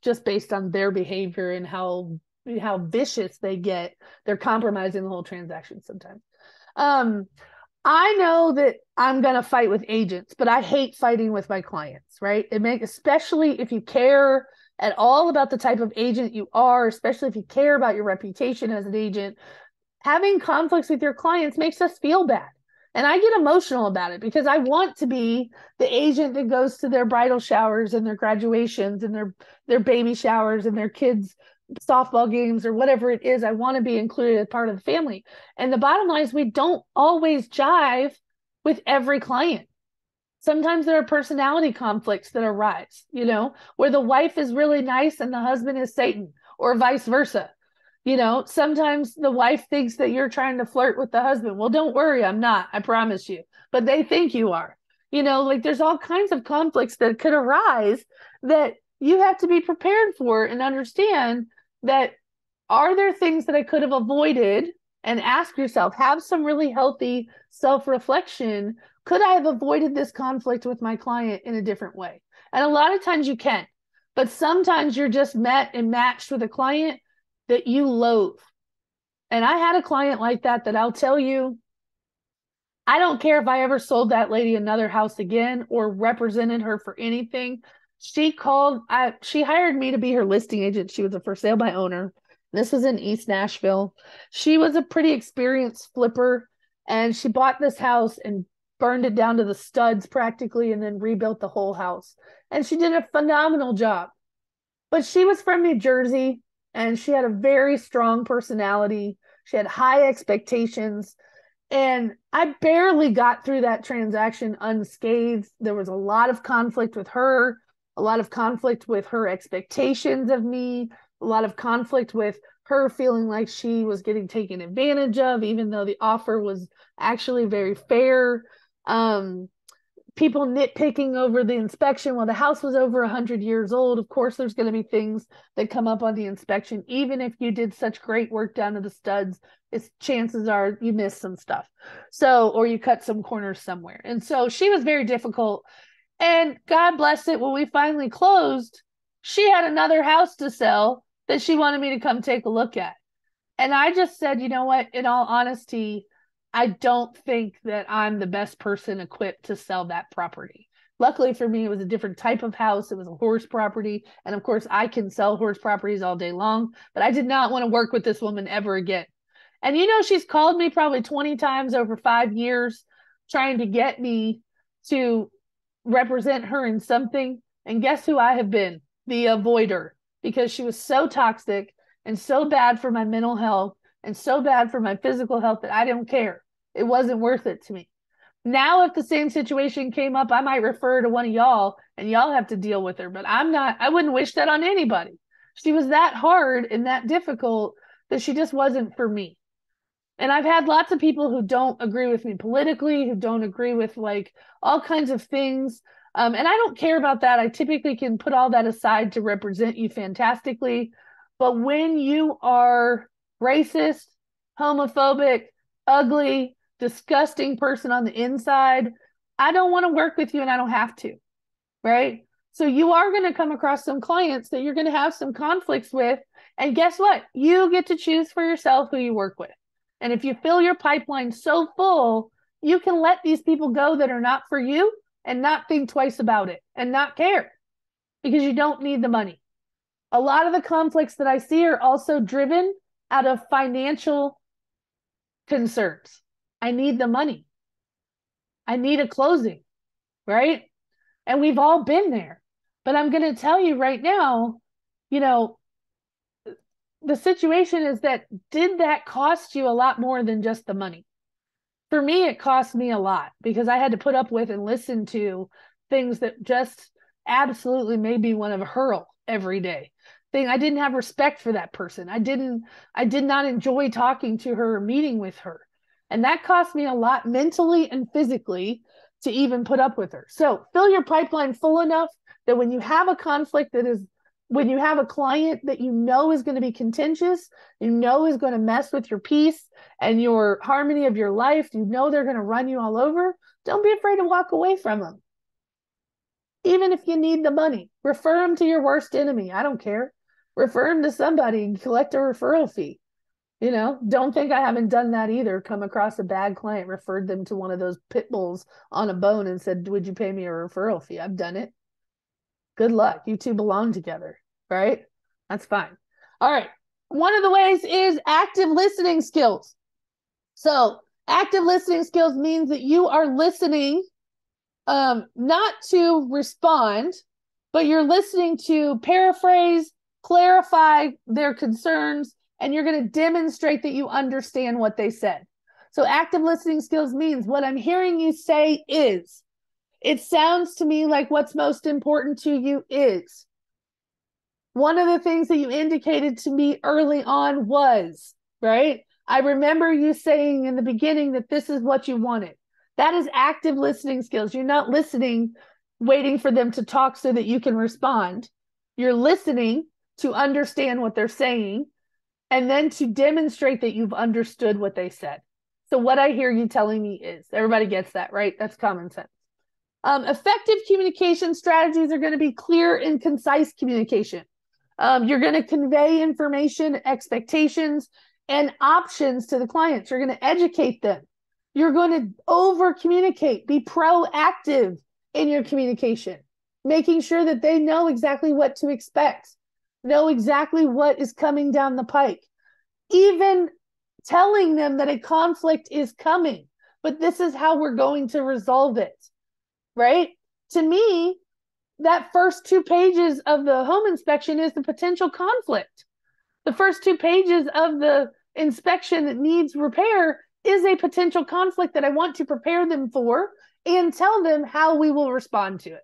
just based on their behavior and how vicious they get. They're compromising the whole transaction sometimes. I know that I'm going to fight with agents, but I hate fighting with my clients, right? Especially if you care at all about the type of agent you are, especially if you care about your reputation as an agent, having conflicts with your clients makes us feel bad. And I get emotional about it because I want to be the agent that goes to their bridal showers and their graduations and their baby showers and their kids' softball games or whatever it is. I want to be included as part of the family. And the bottom line is we don't always jive with every client. Sometimes there are personality conflicts that arise, where the wife is really nice and the husband is Satan, or vice versa. Sometimes the wife thinks that you're trying to flirt with the husband. Well, don't worry, I'm not, I promise you. But they think you are. There's all kinds of conflicts that could arise that you have to be prepared for and understand that, are there things that I could have avoided? And ask yourself, have some really healthy self-reflection. Could I have avoided this conflict with my client in a different way? And a lot of times you can, but sometimes you're just met and matched with a client that you loathe. And I had a client like that I'll tell you, I don't care if I ever sold that lady another house again or represented her for anything. She hired me to be her listing agent. She was a for sale by owner. This was in East Nashville. She was a pretty experienced flipper. And she bought this house and burned it down to the studs practically and then rebuilt the whole house. And she did a phenomenal job. But she was from New Jersey and she had a very strong personality. She had high expectations. And I barely got through that transaction unscathed. There was a lot of conflict with her, a lot of conflict with her expectations of me, a lot of conflict with her feeling like she was getting taken advantage of, even though the offer was actually very fair. People nitpicking over the inspection. Well, the house was over 100 years old. Of course, there's going to be things that come up on the inspection. Even if you did such great work down to the studs, chances are you missed some stuff. So, or you cut some corners somewhere. And so she was very difficult. And God bless it, when we finally closed, she had another house to sell that she wanted me to come take a look at. And I just said, you know what, in all honesty, I don't think that I'm the best person equipped to sell that property. Luckily for me, it was a different type of house. It was a horse property. And of course, I can sell horse properties all day long, but I did not want to work with this woman ever again. And you know, she's called me probably 20 times over 5 years trying to get me to represent her in something. And guess who I have been? The avoider, because she was so toxic and so bad for my mental health and so bad for my physical health that I don't care. It wasn't worth it to me. Now, if the same situation came up, I might refer to one of y'all and y'all have to deal with her, but I wouldn't wish that on anybody. She was that hard and that difficult that she just wasn't for me. And I've had lots of people who don't agree with me politically, who don't agree with like all kinds of things. And I don't care about that. I typically can put all that aside to represent you fantastically. But when you are racist, homophobic, ugly, disgusting person on the inside, I don't want to work with you and I don't have to, right? So you are going to come across some clients that you're going to have some conflicts with. And guess what? You get to choose for yourself who you work with. And if you fill your pipeline so full, you can let these people go that are not for you and not think twice about it and not care because you don't need the money. A lot of the conflicts that I see are also driven out of financial concerns. I need the money. I need a closing, right? And we've all been there. But I'm going to tell you right now, you know, the situation is that did that cost you a lot more than just the money? For me, it cost me a lot because I had to put up with and listen to things that just absolutely made me want to hurl every day. I didn't have respect for that person. I did not enjoy talking to her or meeting with her. And that cost me a lot mentally and physically to even put up with her. So fill your pipeline full enough that when you have a conflict when you have a client that you know is going to be contentious, you know is going to mess with your peace and your harmony of your life, you know they're going to run you all over, don't be afraid to walk away from them. Even if you need the money, refer them to your worst enemy. I don't care. Refer them to somebody and collect a referral fee. You know, don't think I haven't done that either. Come across a bad client, referred them to one of those pit bulls on a bone and said, would you pay me a referral fee? I've done it. Good luck. You two belong together, right? That's fine. All right. One of the ways is active listening skills. So active listening skills means that you are listening not to respond, but you're listening to paraphrase, clarify their concerns, and you're going to demonstrate that you understand what they said. So active listening skills means what I'm hearing you say is, it sounds to me like what's most important to you is. One of the things that you indicated to me early on was, right? I remember you saying in the beginning that this is what you wanted. That is active listening skills. You're not listening, waiting for them to talk so that you can respond. You're listening to understand what they're saying and then to demonstrate that you've understood what they said. So what I hear you telling me is, everybody gets that, right? That's common sense. Effective communication strategies are going to be clear and concise communication. You're going to convey information, expectations, and options to the clients. You're going to educate them. You're going to over-communicate, be proactive in your communication, making sure that they know exactly what to expect, know exactly what is coming down the pike, even telling them that a conflict is coming. but this is how we're going to resolve it, right? To me, that first 2 pages of the home inspection is the potential conflict. The first 2 pages of the inspection that needs repair is a potential conflict that I want to prepare them for and tell them how we will respond to it.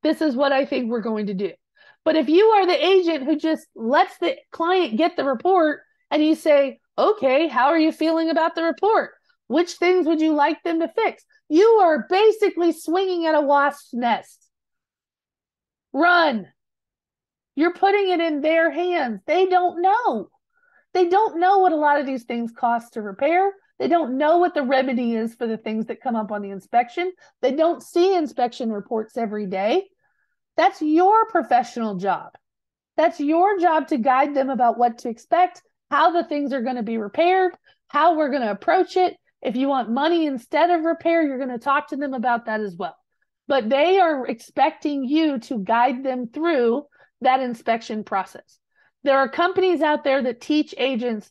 This is what I think we're going to do. But if you are the agent who just lets the client get the report and you say, okay, how are you feeling about the report? Which things would you like them to fix? You are basically swinging at a wasp's nest. Run. You're putting it in their hands. They don't know. They don't know what a lot of these things cost to repair. They don't know what the remedy is for the things that come up on the inspection. They don't see inspection reports every day. That's your professional job. That's your job to guide them about what to expect, how the things are going to be repaired, how we're going to approach it. If you want money instead of repair, you're going to talk to them about that as well. But they are expecting you to guide them through that inspection process. There are companies out there that teach agents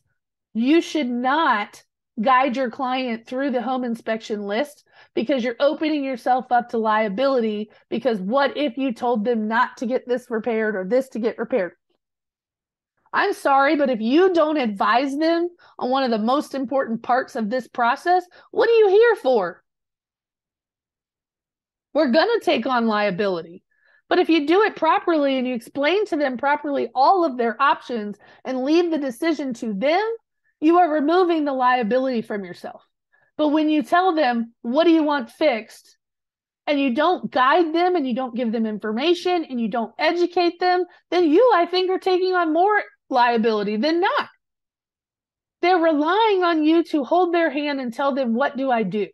you should not guide your client through the home inspection list because you're opening yourself up to liability, because what if you told them not to get this repaired or this to get repaired? I'm sorry, but if you don't advise them on one of the most important parts of this process, what are you here for? We're going to take on liability. But if you do it properly and you explain to them properly all of their options and leave the decision to them, you are removing the liability from yourself. But when you tell them, what do you want fixed? And you don't guide them and you don't give them information and you don't educate them, then you, I think, are taking on more liability than not. They're relying on you to hold their hand and tell them, what do I do?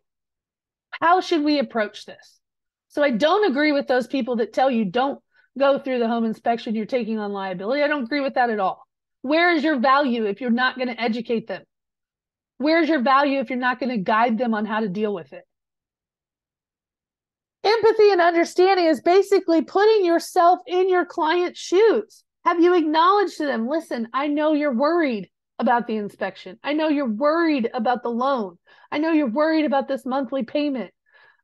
How should we approach this? So I don't agree with those people that tell you don't go through the home inspection, you're taking on liability. I don't agree with that at all. Where is your value if you're not going to educate them? Where's your value if you're not going to guide them on how to deal with it? Empathy and understanding is basically putting yourself in your client's shoes. Have you acknowledged to them, listen, I know you're worried about the inspection. I know you're worried about the loan. I know you're worried about this monthly payment.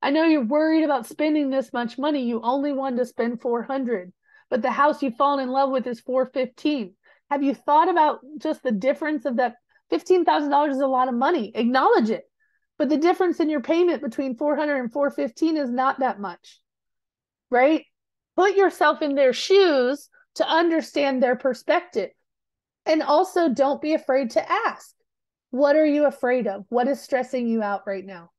I know you're worried about spending this much money. You only wanted to spend $400, but the house you've fallen in love with is $415. Have you thought about just the difference of that? $15,000 is a lot of money. Acknowledge it. But the difference in your payment between $400 and $415 is not that much, right? Put yourself in their shoes to understand their perspective. And also don't be afraid to ask. What are you afraid of? What is stressing you out right now?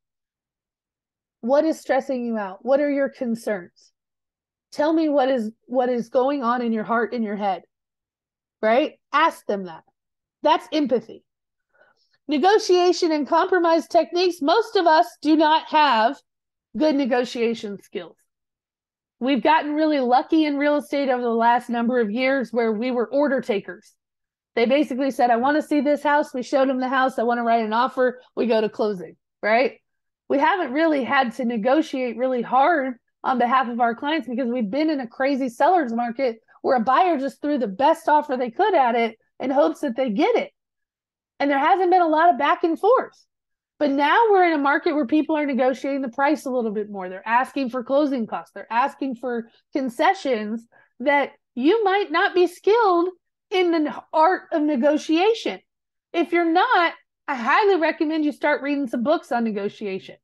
What is stressing you out? What are your concerns? Tell me what is going on in your heart, in your head, right? Ask them that. That's empathy. Negotiation and compromise techniques. Most of us do not have good negotiation skills. We've gotten really lucky in real estate over the last number of years where we were order takers. They basically said, I want to see this house. We showed them the house. I want to write an offer. We go to closing, right? We haven't really had to negotiate really hard on behalf of our clients because we've been in a crazy seller's market where a buyer just threw the best offer they could at it in hopes that they get it. And there hasn't been a lot of back and forth. But now we're in a market where people are negotiating the price a little bit more. They're asking for closing costs. They're asking for concessions that you might not be skilled in the art of negotiation. If you're not, I highly recommend you start reading some books on negotiation.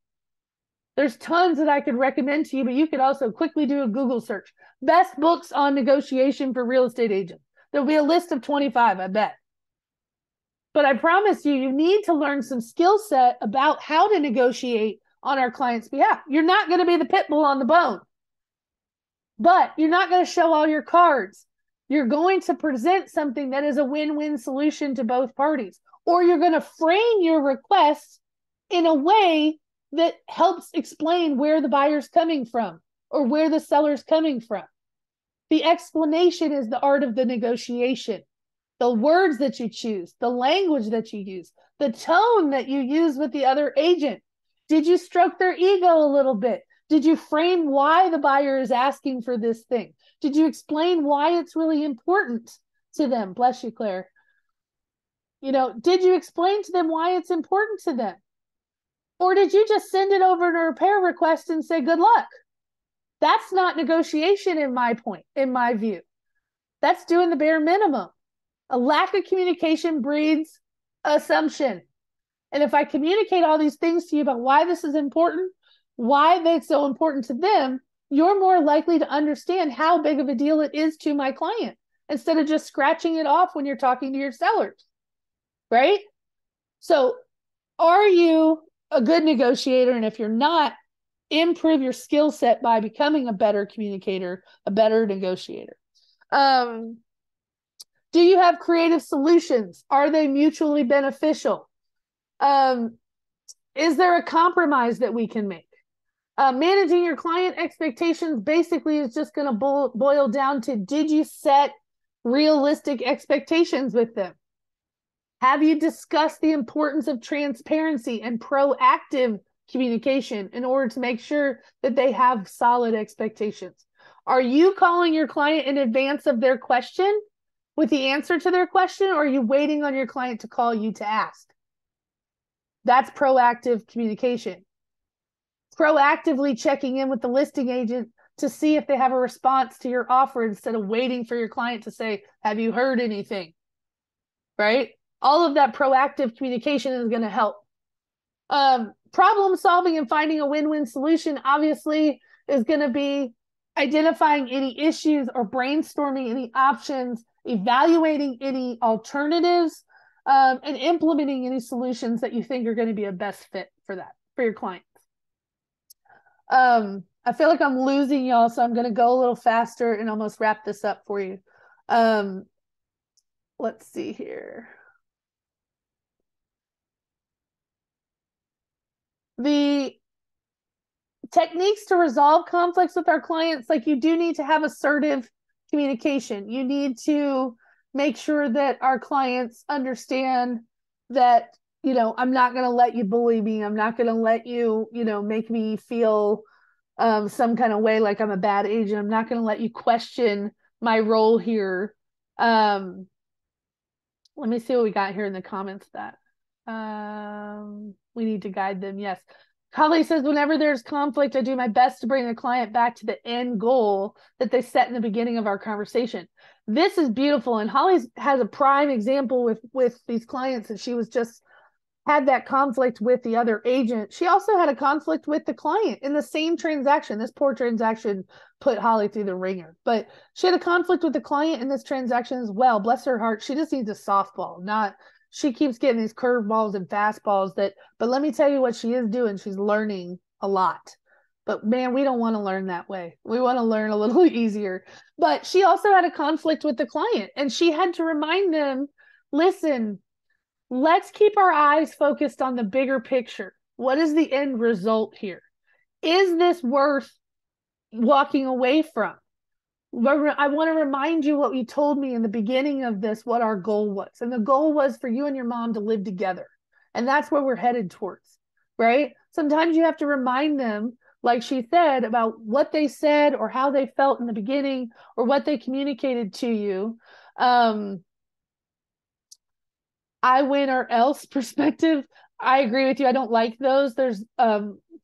There's tons that I could recommend to you, but you could also quickly do a Google search. Best books on negotiation for real estate agents. There'll be a list of 25, I bet. But I promise you, you need to learn some skill set about how to negotiate on our client's behalf. You're not going to be the pit bull on the bone, but you're not going to show all your cards. You're going to present something that is a win-win solution to both parties, or you're going to frame your request in a way that helps explain where the buyer's coming from or where the seller's coming from. The explanation is the art of the negotiation. The words that you choose, the language that you use, the tone that you use with the other agent. Did you stroke their ego a little bit? Did you frame why the buyer is asking for this thing? Did you explain why it's really important to them? Bless you, Claire. Did you explain to them why it's important to them? Or did you just send it over in a repair request and say, good luck? That's not negotiation in my view. That's doing the bare minimum. A lack of communication breeds assumption. And if I communicate all these things to you about why this is important, why that's so important to them, you're more likely to understand how big of a deal it is to my client instead of just scratching it off when you're talking to your sellers, right? So are you a good negotiator? And if you're not, improve your skill set by becoming a better communicator, a better negotiator. Do you have creative solutions? Are they mutually beneficial? Is there a compromise that we can make? Managing your client expectations basically is just going to boil down to, did you set realistic expectations with them? Have you discussed the importance of transparency and proactive communication in order to make sure that they have solid expectations? Are you calling your client in advance of their question with the answer to their question, or are you waiting on your client to call you to ask? That's proactive communication. Proactively checking in with the listing agent to see if they have a response to your offer instead of waiting for your client to say, have you heard anything? Right? All of that proactive communication is going to help. Problem solving and finding a win-win solution obviously is going to be identifying any issues or brainstorming any options, evaluating any alternatives, and implementing any solutions that you think are going to be a best fit for that, for your clients. I feel like I'm losing y'all, so I'm going to go a little faster and almost wrap this up for you. Let's see here. The techniques to resolve conflicts with our clients, like, you do need to have assertive communication. You need to make sure that our clients understand that, I'm not going to let you bully me. I'm not going to let you, make me feel some kind of way like I'm a bad agent. I'm not going to let you question my role here. Let me see what we got here in the comments. That we need to guide them. Yes. Holly says, whenever there's conflict, I do my best to bring the client back to the end goal that they set in the beginning of our conversation. This is beautiful. And Holly has a prime example with these clients that she was just had that conflict with the other agent. She also had a conflict with the client in the same transaction. This poor transaction put Holly through the ringer, but she had a conflict with the client in this transaction as well. Bless her heart. She just needs a softball, she keeps getting these curveballs and fastballs but let me tell you what she is doing. She's learning a lot, but man, we don't want to learn that way. We want to learn a little easier. But she also had a conflict with the client, and she had to remind them, listen, let's keep our eyes focused on the bigger picture. What is the end result here? Is this worth walking away from? I want to remind you what you told me in the beginning of this, what our goal was. And the goal was for you and your mom to live together. And that's where we're headed towards, right? Sometimes you have to remind them, like she said, about what they said or how they felt in the beginning or what they communicated to you. I win or else perspective. I agree with you. I don't like those. There's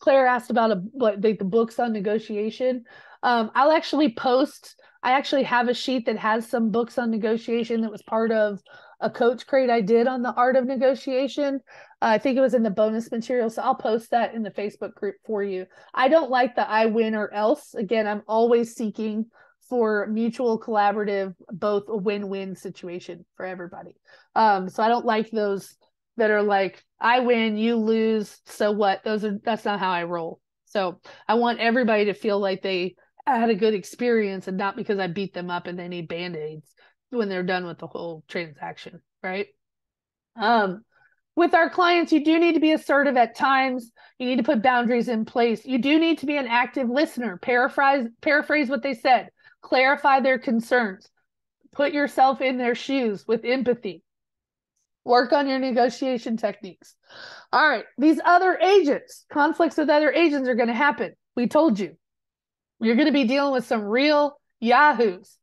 Claire asked about the books on negotiation. I'll actually post. I actually have a sheet that has some books on negotiation that was part of a RECoachCrate I did on the art of negotiation. I think it was in the bonus material. So I'll post that in the Facebook group for you. I don't like the I win or else. Again, I'm always seeking for mutual collaborative, both a win-win situation for everybody. So I don't like those that are like, I win, you lose, so what? That's not how I roll. So I want everybody to feel like they had a good experience and not because I beat them up and they need band-aids when they're done with the whole transaction, right? With our clients, you do need to be assertive at times. You need to put boundaries in place. You do need to be an active listener. Paraphrase what they said. Clarify their concerns. Put yourself in their shoes with empathy. Work on your negotiation techniques. All right, these other agents, conflicts with other agents are going to happen. We told you. You're going to be dealing with some real yahoos.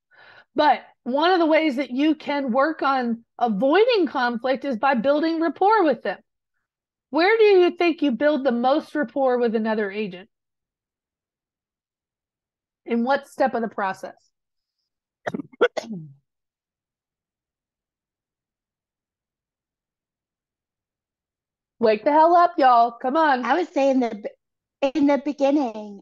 But one of the ways that you can work on avoiding conflict is by building rapport with them. Where do you think you build the most rapport with another agent? In what step of the process? Wake the hell up, y'all. Come on. I would say in the beginning,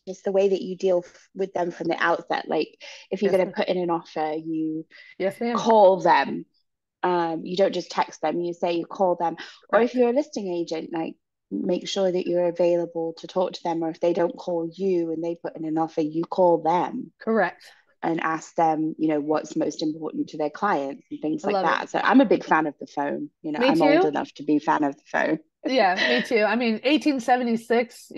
just the way that you deal with them from the outset. Like if you're Yes, going to put in an offer, you yes, ma'am. call them. You don't just text them, you say you call them. Or if Correct. you're a listing agent, like make sure that you're available to talk to them. Or if they don't call you and they put in an offer, you call them Correct. and ask them, what's most important to their clients and things I like love that. it. So I'm a big fan of the phone. Me I'm old too. enough to be a fan of the phone. Yeah, me too. I mean, 1876,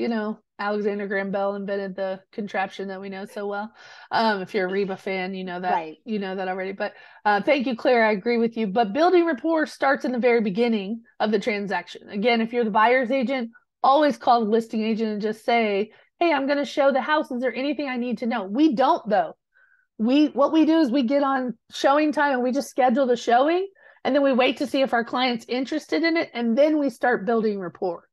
Alexander Graham Bell invented the contraption that we know so well. If you're a Reba fan, you know that, Right. you know that already. But thank you, Claire. I agree with you. But building rapport starts in the very beginning of the transaction. Again, if you're the buyer's agent, always call the listing agent and just say, hey, I'm going to show the house. Is there anything I need to know? We don't, though. What we do is we get on showing time and we just schedule the showing, and then we wait to see if our client's interested in it, and then we start building rapport.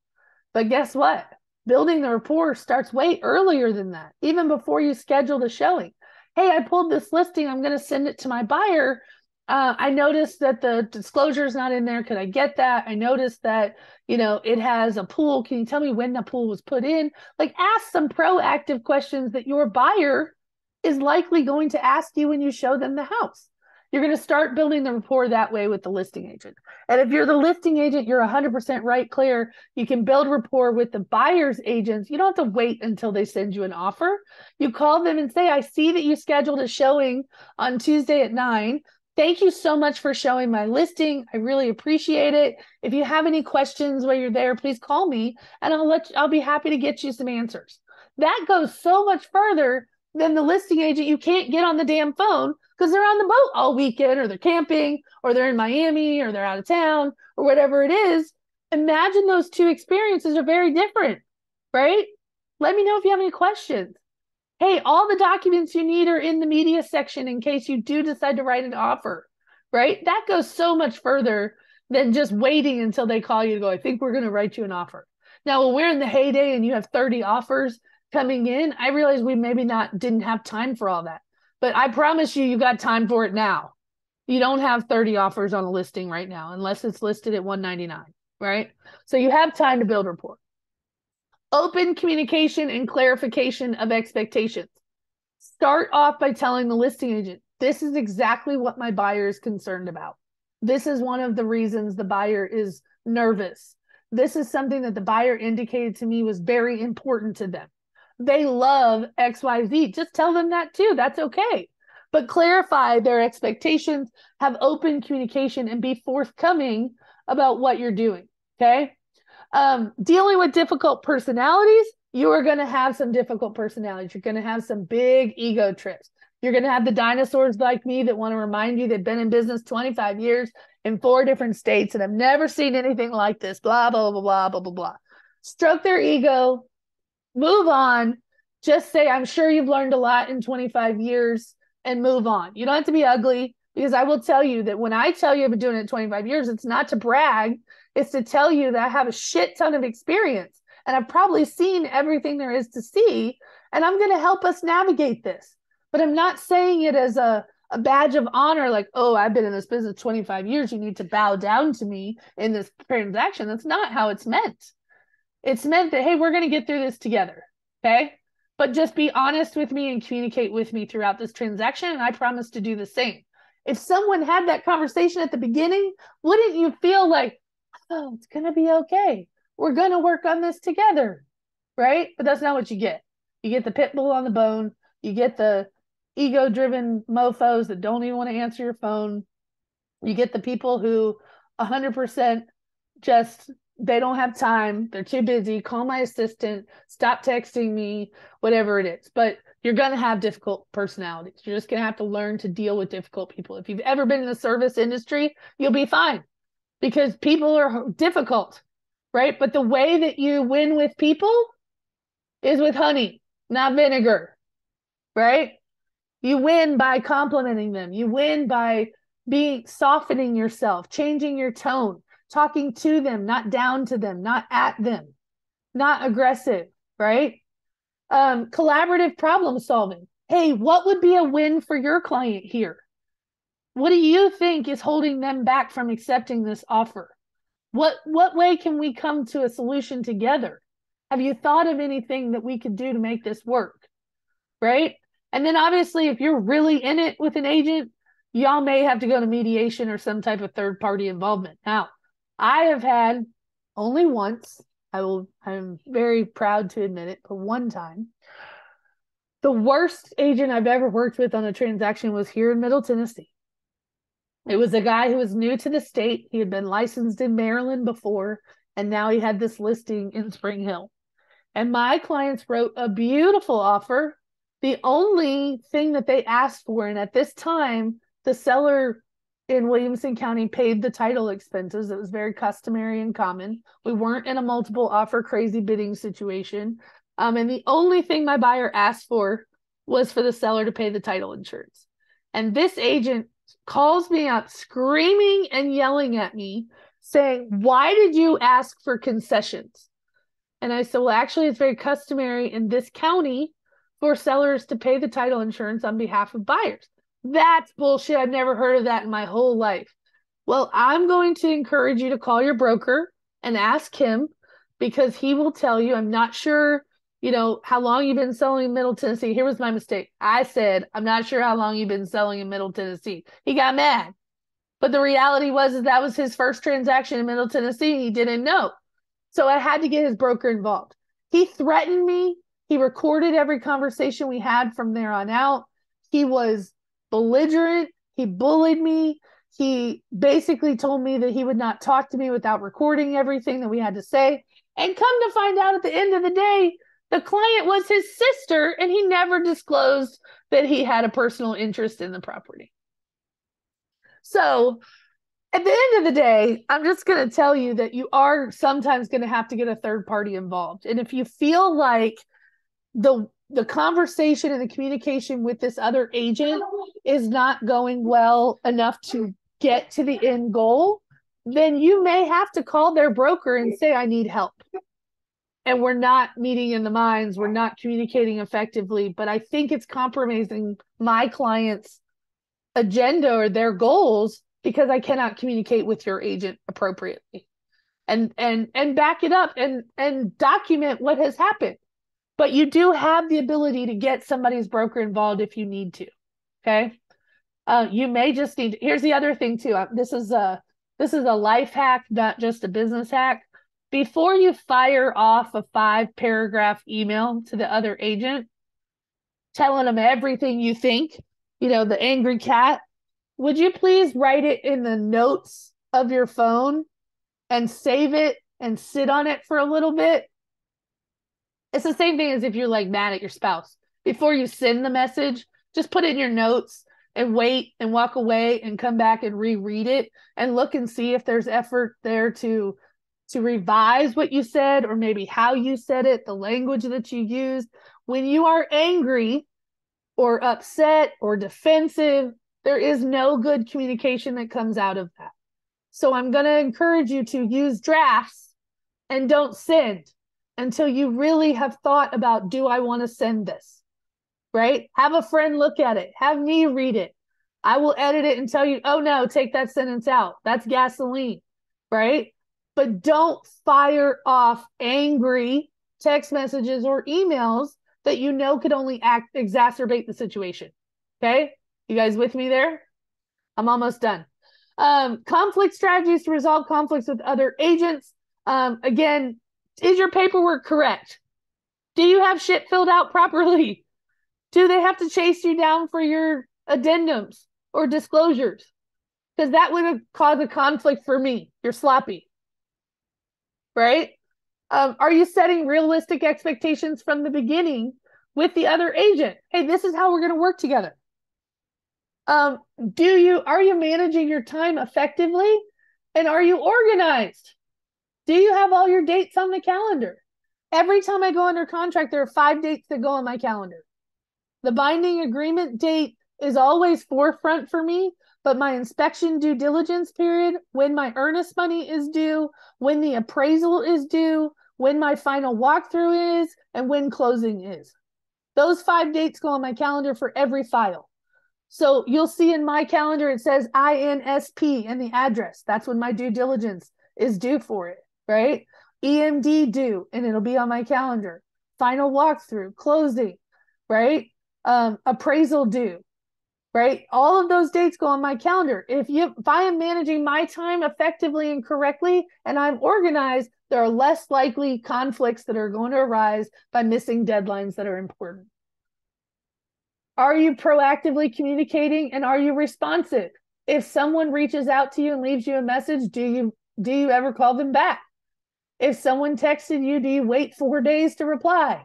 But guess what? Building the rapport starts way earlier than that, even before you schedule the showing. Hey, I pulled this listing. I'm going to send it to my buyer. I noticed that the disclosure is not in there. Could I get that? I noticed that, it has a pool. Can you tell me when the pool was put in? Like, ask some proactive questions that your buyer is likely going to ask you when you show them the house. You're going to start building the rapport that way with the listing agent. And if you're the listing agent, you're 100% right, Claire. You can build rapport with the buyer's agents. You don't have to wait until they send you an offer. You call them and say, I see that you scheduled a showing on Tuesday at 9. Thank you so much for showing my listing. I really appreciate it. If you have any questions while you're there, please call me and I'll be happy to get you some answers. That goes so much further than the listing agent. You can't get on the damn phone because they're on the boat all weekend, or they're camping, or they're in Miami, or they're out of town, or whatever it is. Imagine those two experiences are very different, right? Let me know if you have any questions. Hey, all the documents you need are in the media section in case you do decide to write an offer, right? That goes so much further than just waiting until they call you to go, I think we're going to write you an offer. Now, when we're in the heyday and you have 30 offers coming in, I realize we maybe didn't have time for all that. But I promise you got time for it now. You don't have 30 offers on a listing right now, unless it's listed at $199, right? So you have time to build rapport. Open communication and clarification of expectations. Start off by telling the listing agent, this is exactly what my buyer is concerned about. This is one of the reasons the buyer is nervous. This is something that the buyer indicated to me was very important to them. They love XYZ. Just tell them that too. That's okay. But clarify their expectations, have open communication, and be forthcoming about what you're doing. Okay. Dealing with difficult personalities, you are going to have some difficult personalities. You're going to have some big ego trips. You're going to have the dinosaurs like me that want to remind you they've been in business 25 years in 4 different states and have never seen anything like this, blah, blah, blah, blah, blah, blah, blah. Stroke their ego, move on. Just say, I'm sure you've learned a lot in 25 years, and move on. You don't have to be ugly, because I will tell you that when I tell you I've been doing it 25 years, it's not to brag. It's to tell you that I have a shit ton of experience and I've probably seen everything there is to see, and I'm going to help us navigate this. But I'm not saying it as a badge of honor, like, oh, I've been in this business 25 years. You need to bow down to me in this transaction. That's not how it's meant. It's meant that, hey, we're going to get through this together. Okay. But just be honest with me and communicate with me throughout this transaction. And I promise to do the same. If someone had that conversation at the beginning, wouldn't you feel like, oh, it's going to be okay. We're going to work on this together, right? But that's not what you get. You get the pit bull on the bone. You get the ego-driven mofos that don't even want to answer your phone. You get the people who 100% just, they don't have time. They're too busy. Call my assistant. Stop texting me, whatever it is. But you're going to have difficult personalities. You're just going to have to learn to deal with difficult people. If you've ever been in the service industry, you'll be fine, because people are difficult, right? But the way that you win with people is with honey, not vinegar, right? You win by complimenting them. You win by softening yourself, changing your tone. talking to them, not down to them, not at them, not aggressive, right? Collaborative problem solving. Hey, what would be a win for your client here? What do you think is holding them back from accepting this offer? What way can we come to a solution together? Have you thought of anything that we could do to make this work? Right? And then obviously, if you're really in it with an agent, y'all may have to go to mediation or some type of third party involvement. Now, I have had only once, I'm very proud to admit it, but one time, the worst agent I've ever worked with on a transaction was here in Middle Tennessee. It was a guy who was new to the state. He had been licensed in Maryland before, and now he had this listing in Spring Hill. And my clients wrote a beautiful offer. The only thing that they asked for, and at this time, the seller in Williamson County paid the title expenses. It was very customary and common. We weren't in a multiple offer crazy bidding situation. And the only thing my buyer asked for was for the seller to pay the title insurance. And this agent calls me up screaming and yelling at me saying, why did you ask for concessions? And I said, well, actually, it's very customary in this county for sellers to pay the title insurance on behalf of buyers. That's bullshit. I've never heard of that in my whole life. Well, I'm going to encourage you to call your broker and ask him, because he will tell you. I'm not sure, how long you've been selling in Middle Tennessee. Here was my mistake. I said, I'm not sure how long you've been selling in Middle Tennessee. He got mad. But the reality was that was his first transaction in Middle Tennessee. He didn't know. So I had to get his broker involved. He threatened me. He recorded every conversation we had from there on out. He was belligerent. He bullied me. He basically told me that he would not talk to me without recording everything that we had to say. And come to find out at the end of the day, the client was his sister, and he never disclosed that he had a personal interest in the property. So at the end of the day, I'm just going to tell you that you are sometimes going to have to get a third party involved. And if you feel like the conversation and the communication with this other agent is not going well enough to get to the end goal, then you may have to call their broker and say, I need help. And we're not meeting in the minds. We're not communicating effectively. But I think it's compromising my client's agenda or their goals because I cannot communicate with your agent appropriately. And back it up and document what has happened. But you do have the ability to get somebody's broker involved if you need to. Okay. You may just need, here's the other thing too. This is a life hack, not just a business hack. Before you fire off a 5-paragraph email to the other agent, telling them everything you think, the angry cat, would you please write it in the notes of your phone and save it and sit on it for a little bit? It's the same thing as if you're like mad at your spouse. Before you send the message, just put it in your notes and wait and walk away and come back and reread it and look and see if there's effort there to revise what you said, or maybe how you said it, the language that you used. When you are angry or upset or defensive, there is no good communication that comes out of that. So I'm going to encourage you to use drafts and don't send until you really have thought about, do I want to send this? Right? Have a friend look at it. Have me read it. I will edit it and tell you, oh no, take that sentence out. That's gasoline, right? But don't fire off angry text messages or emails that could only exacerbate the situation. Okay? You guys with me there? I'm almost done. Conflict strategies to resolve conflicts with other agents. Again, is your paperwork correct? Do you have shit filled out properly? Do they have to chase you down for your addendums or disclosures? Because that would have caused a conflict for me. You're sloppy. Right? Are you setting realistic expectations from the beginning with the other agent? Hey, this is how we're going to work together. Are you managing your time effectively? And are you organized? Do you have all your dates on the calendar? Every time I go under contract, there are 5 dates that go on my calendar. The binding agreement date, is always forefront for me, but my inspection due diligence period, when my earnest money is due, when the appraisal is due, when my final walkthrough is, and when closing is. Those 5 dates go on my calendar for every file. So you'll see in my calendar, it says INSP and the address. That's when my due diligence is due for it, right? EMD due, and it'll be on my calendar. Final walkthrough, closing, right? Appraisal due, right? All of those dates go on my calendar. If I am managing my time effectively and correctly, and I'm organized, there are less likely conflicts that are going to arise by missing deadlines that are important. Are you proactively communicating, and are you responsive? If someone reaches out to you and leaves you a message, do you ever call them back? If someone texted you, do you wait 4 days to reply?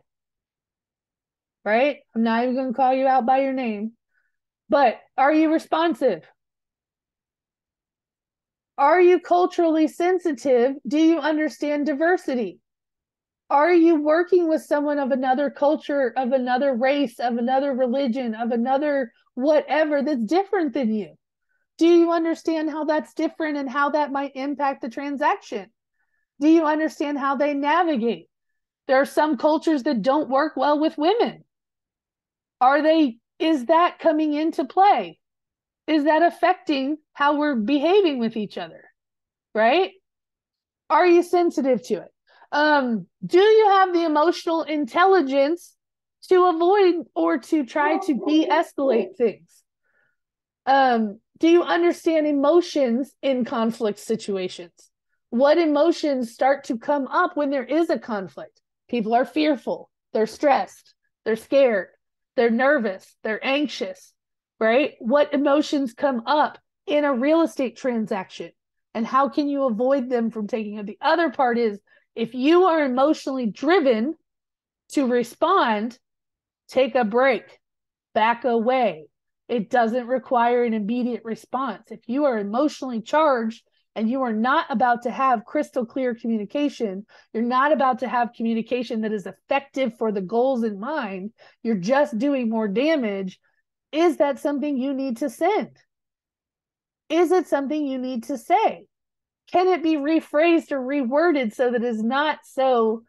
Right? I'm not even going to call you out by your name, but are you responsive? Are you culturally sensitive? Do you understand diversity? Are you working with someone of another culture, of another race, of another religion, of another whatever that's different than you? Do you understand how that's different and how that might impact the transaction? Do you understand how they navigate? There are some cultures that don't work well with women. Is that coming into play? Is that affecting how we're behaving with each other? Right? Are you sensitive to it? Do you have the emotional intelligence to avoid or to try to de-escalate things? Do you understand emotions in conflict situations? What emotions start to come up when there is a conflict? People are fearful, they're stressed, they're scared, they're nervous, they're anxious, right? What emotions come up in a real estate transaction, and how can you avoid them from taking it? The other part is, if you are emotionally driven to respond, take a break, back away. It doesn't require an immediate response. If you are emotionally charged and you are not about to have crystal clear communication, you're not about to have communication that is effective for the goals in mind, you're just doing more damage. Is that something you need to send? Is it something you need to say? Can it be rephrased or reworded so that it's not so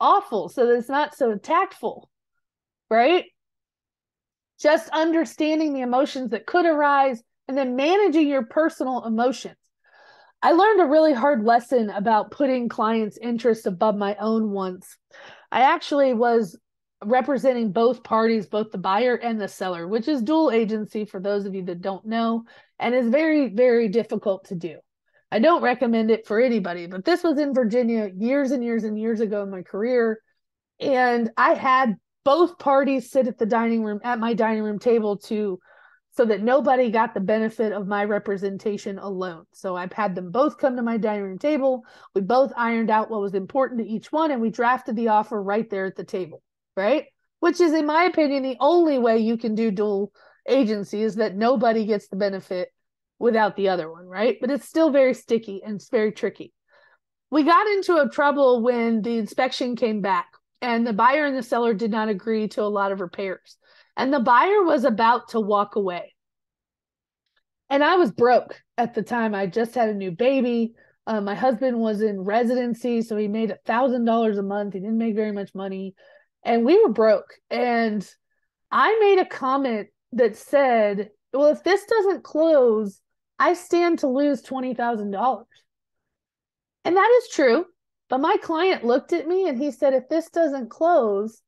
awful, so that it's not so tactful, right? Just understanding the emotions that could arise and then managing your personal emotions. I learned a really hard lesson about putting clients' interests above my own once. I actually was representing both parties, both the buyer and the seller, which is dual agency for those of you that don't know, and is very, very difficult to do. I don't recommend it for anybody, but this was in Virginia years and years and years ago in my career. And I had both parties sit at my dining room table so that nobody got the benefit of my representation alone. So I've had them both come to my dining room table. We both ironed out what was important to each one, and we drafted the offer right there at the table, right? Which is, in my opinion, the only way you can do dual agency, is that nobody gets the benefit without the other one, right? But it's still very sticky and it's very tricky. We got into a trouble when the inspection came back and the buyer and the seller did not agree to a lot of repairs. And the buyer was about to walk away. And I was broke at the time. I just had a new baby. My husband was in residency, so he made $1,000 a month. He didn't make very much money. And we were broke. And I made a comment that said, well, if this doesn't close, I stand to lose $20,000. And that is true. But my client looked at me and he said, if this doesn't close,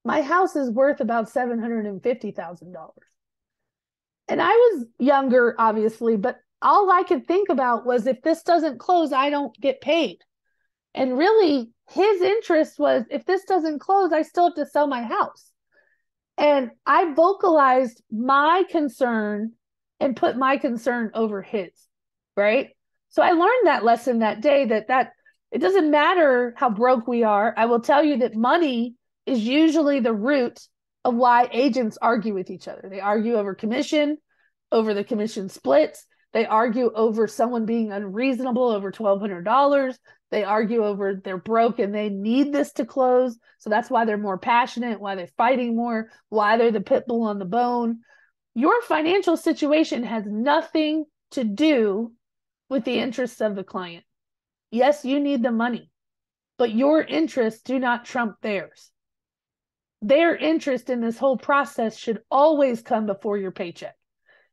my house is worth about $750,000. And I was younger, obviously, but all I could think about was, if this doesn't close, I don't get paid. And really, his interest was, if this doesn't close, I still have to sell my house. And I vocalized my concern and put my concern over his, right? So I learned that lesson that day, that it doesn't matter how broke we are. I will tell you that money is usually the root of why agents argue with each other. They argue over commission, over the commission splits. They argue over someone being unreasonable over $1,200. They argue over they're broke and they need this to close. So that's why they're more passionate, why they're fighting more, why they're the pit bull on the bone. Your financial situation has nothing to do with the interests of the client. Yes, you need the money, but your interests do not trump theirs. Their interest in this whole process should always come before your paycheck.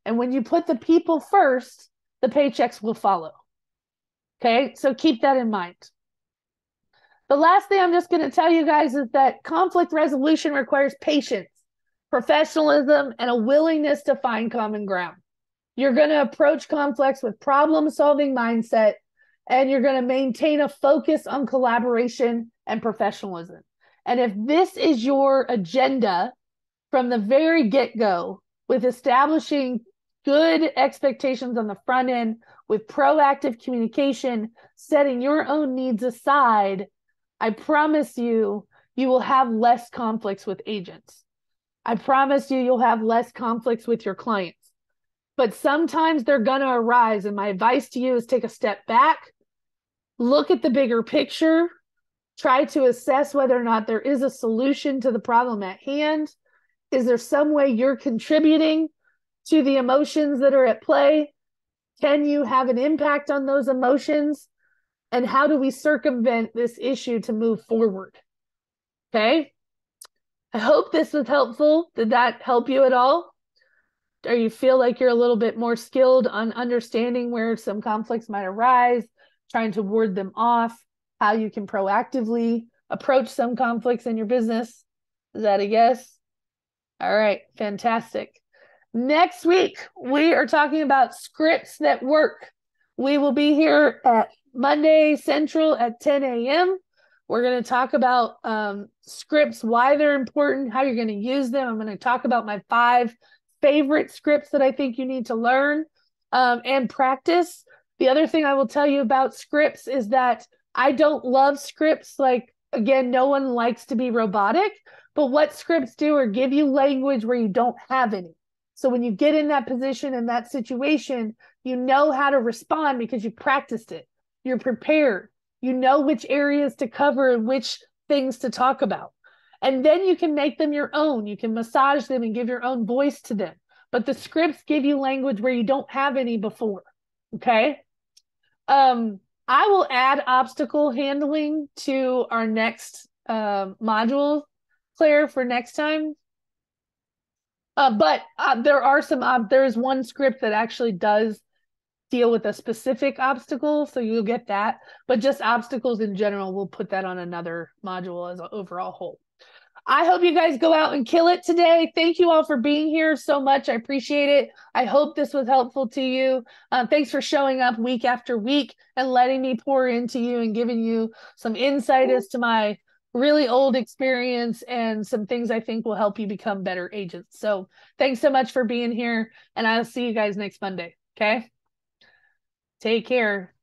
And when you put the people first, the paychecks will follow. Okay, so keep that in mind. The last thing I'm just going to tell you guys is that conflict resolution requires patience, professionalism, and a willingness to find common ground. You're going to approach conflicts with problem-solving mindset, and you're going to maintain a focus on collaboration and professionalism. And if this is your agenda from the very get-go, with establishing good expectations on the front end, with proactive communication, setting your own needs aside, I promise you, you will have less conflicts with agents. I promise you, you'll have less conflicts with your clients. But sometimes they're going to arise. And my advice to you is take a step back, look at the bigger picture, try to assess whether or not there is a solution to the problem at hand. Is there some way you're contributing to the emotions that are at play? Can you have an impact on those emotions? And how do we circumvent this issue to move forward? Okay. I hope this was helpful. Did that help you at all? Or you feel like you're a little bit more skilled on understanding where some conflicts might arise, trying to ward them off, how you can proactively approach some conflicts in your business? Is that a yes? All right, fantastic. Next week, we are talking about scripts that work. We will be here at Monday Central at 10 a.m. We're going to talk about scripts, why they're important, how you're going to use them. I'm going to talk about my 5 favorite scripts that I think you need to learn and practice. The other thing I will tell you about scripts is that I don't love scripts. Like, again, no one likes to be robotic, but what scripts do are give you language where you don't have any. So when you get in that position, in that situation, you know how to respond because you practiced it. You're prepared. You know which areas to cover and which things to talk about. And then you can make them your own. You can massage them and give your own voice to them. But the scripts give you language where you don't have any before. Okay? I will add obstacle handling to our next module, Claire, for next time. But there is one script that actually does deal with a specific obstacle, so you'll get that. But just obstacles in general, we'll put that on another module as an overall whole. I hope you guys go out and kill it today. Thank you all for being here so much. I appreciate it. I hope this was helpful to you. Thanks for showing up week after week and letting me pour into you and giving you some insight as to my really old experience and some things I think will help you become better agents. So thanks so much for being here, and I'll see you guys next Monday. Okay? Take care.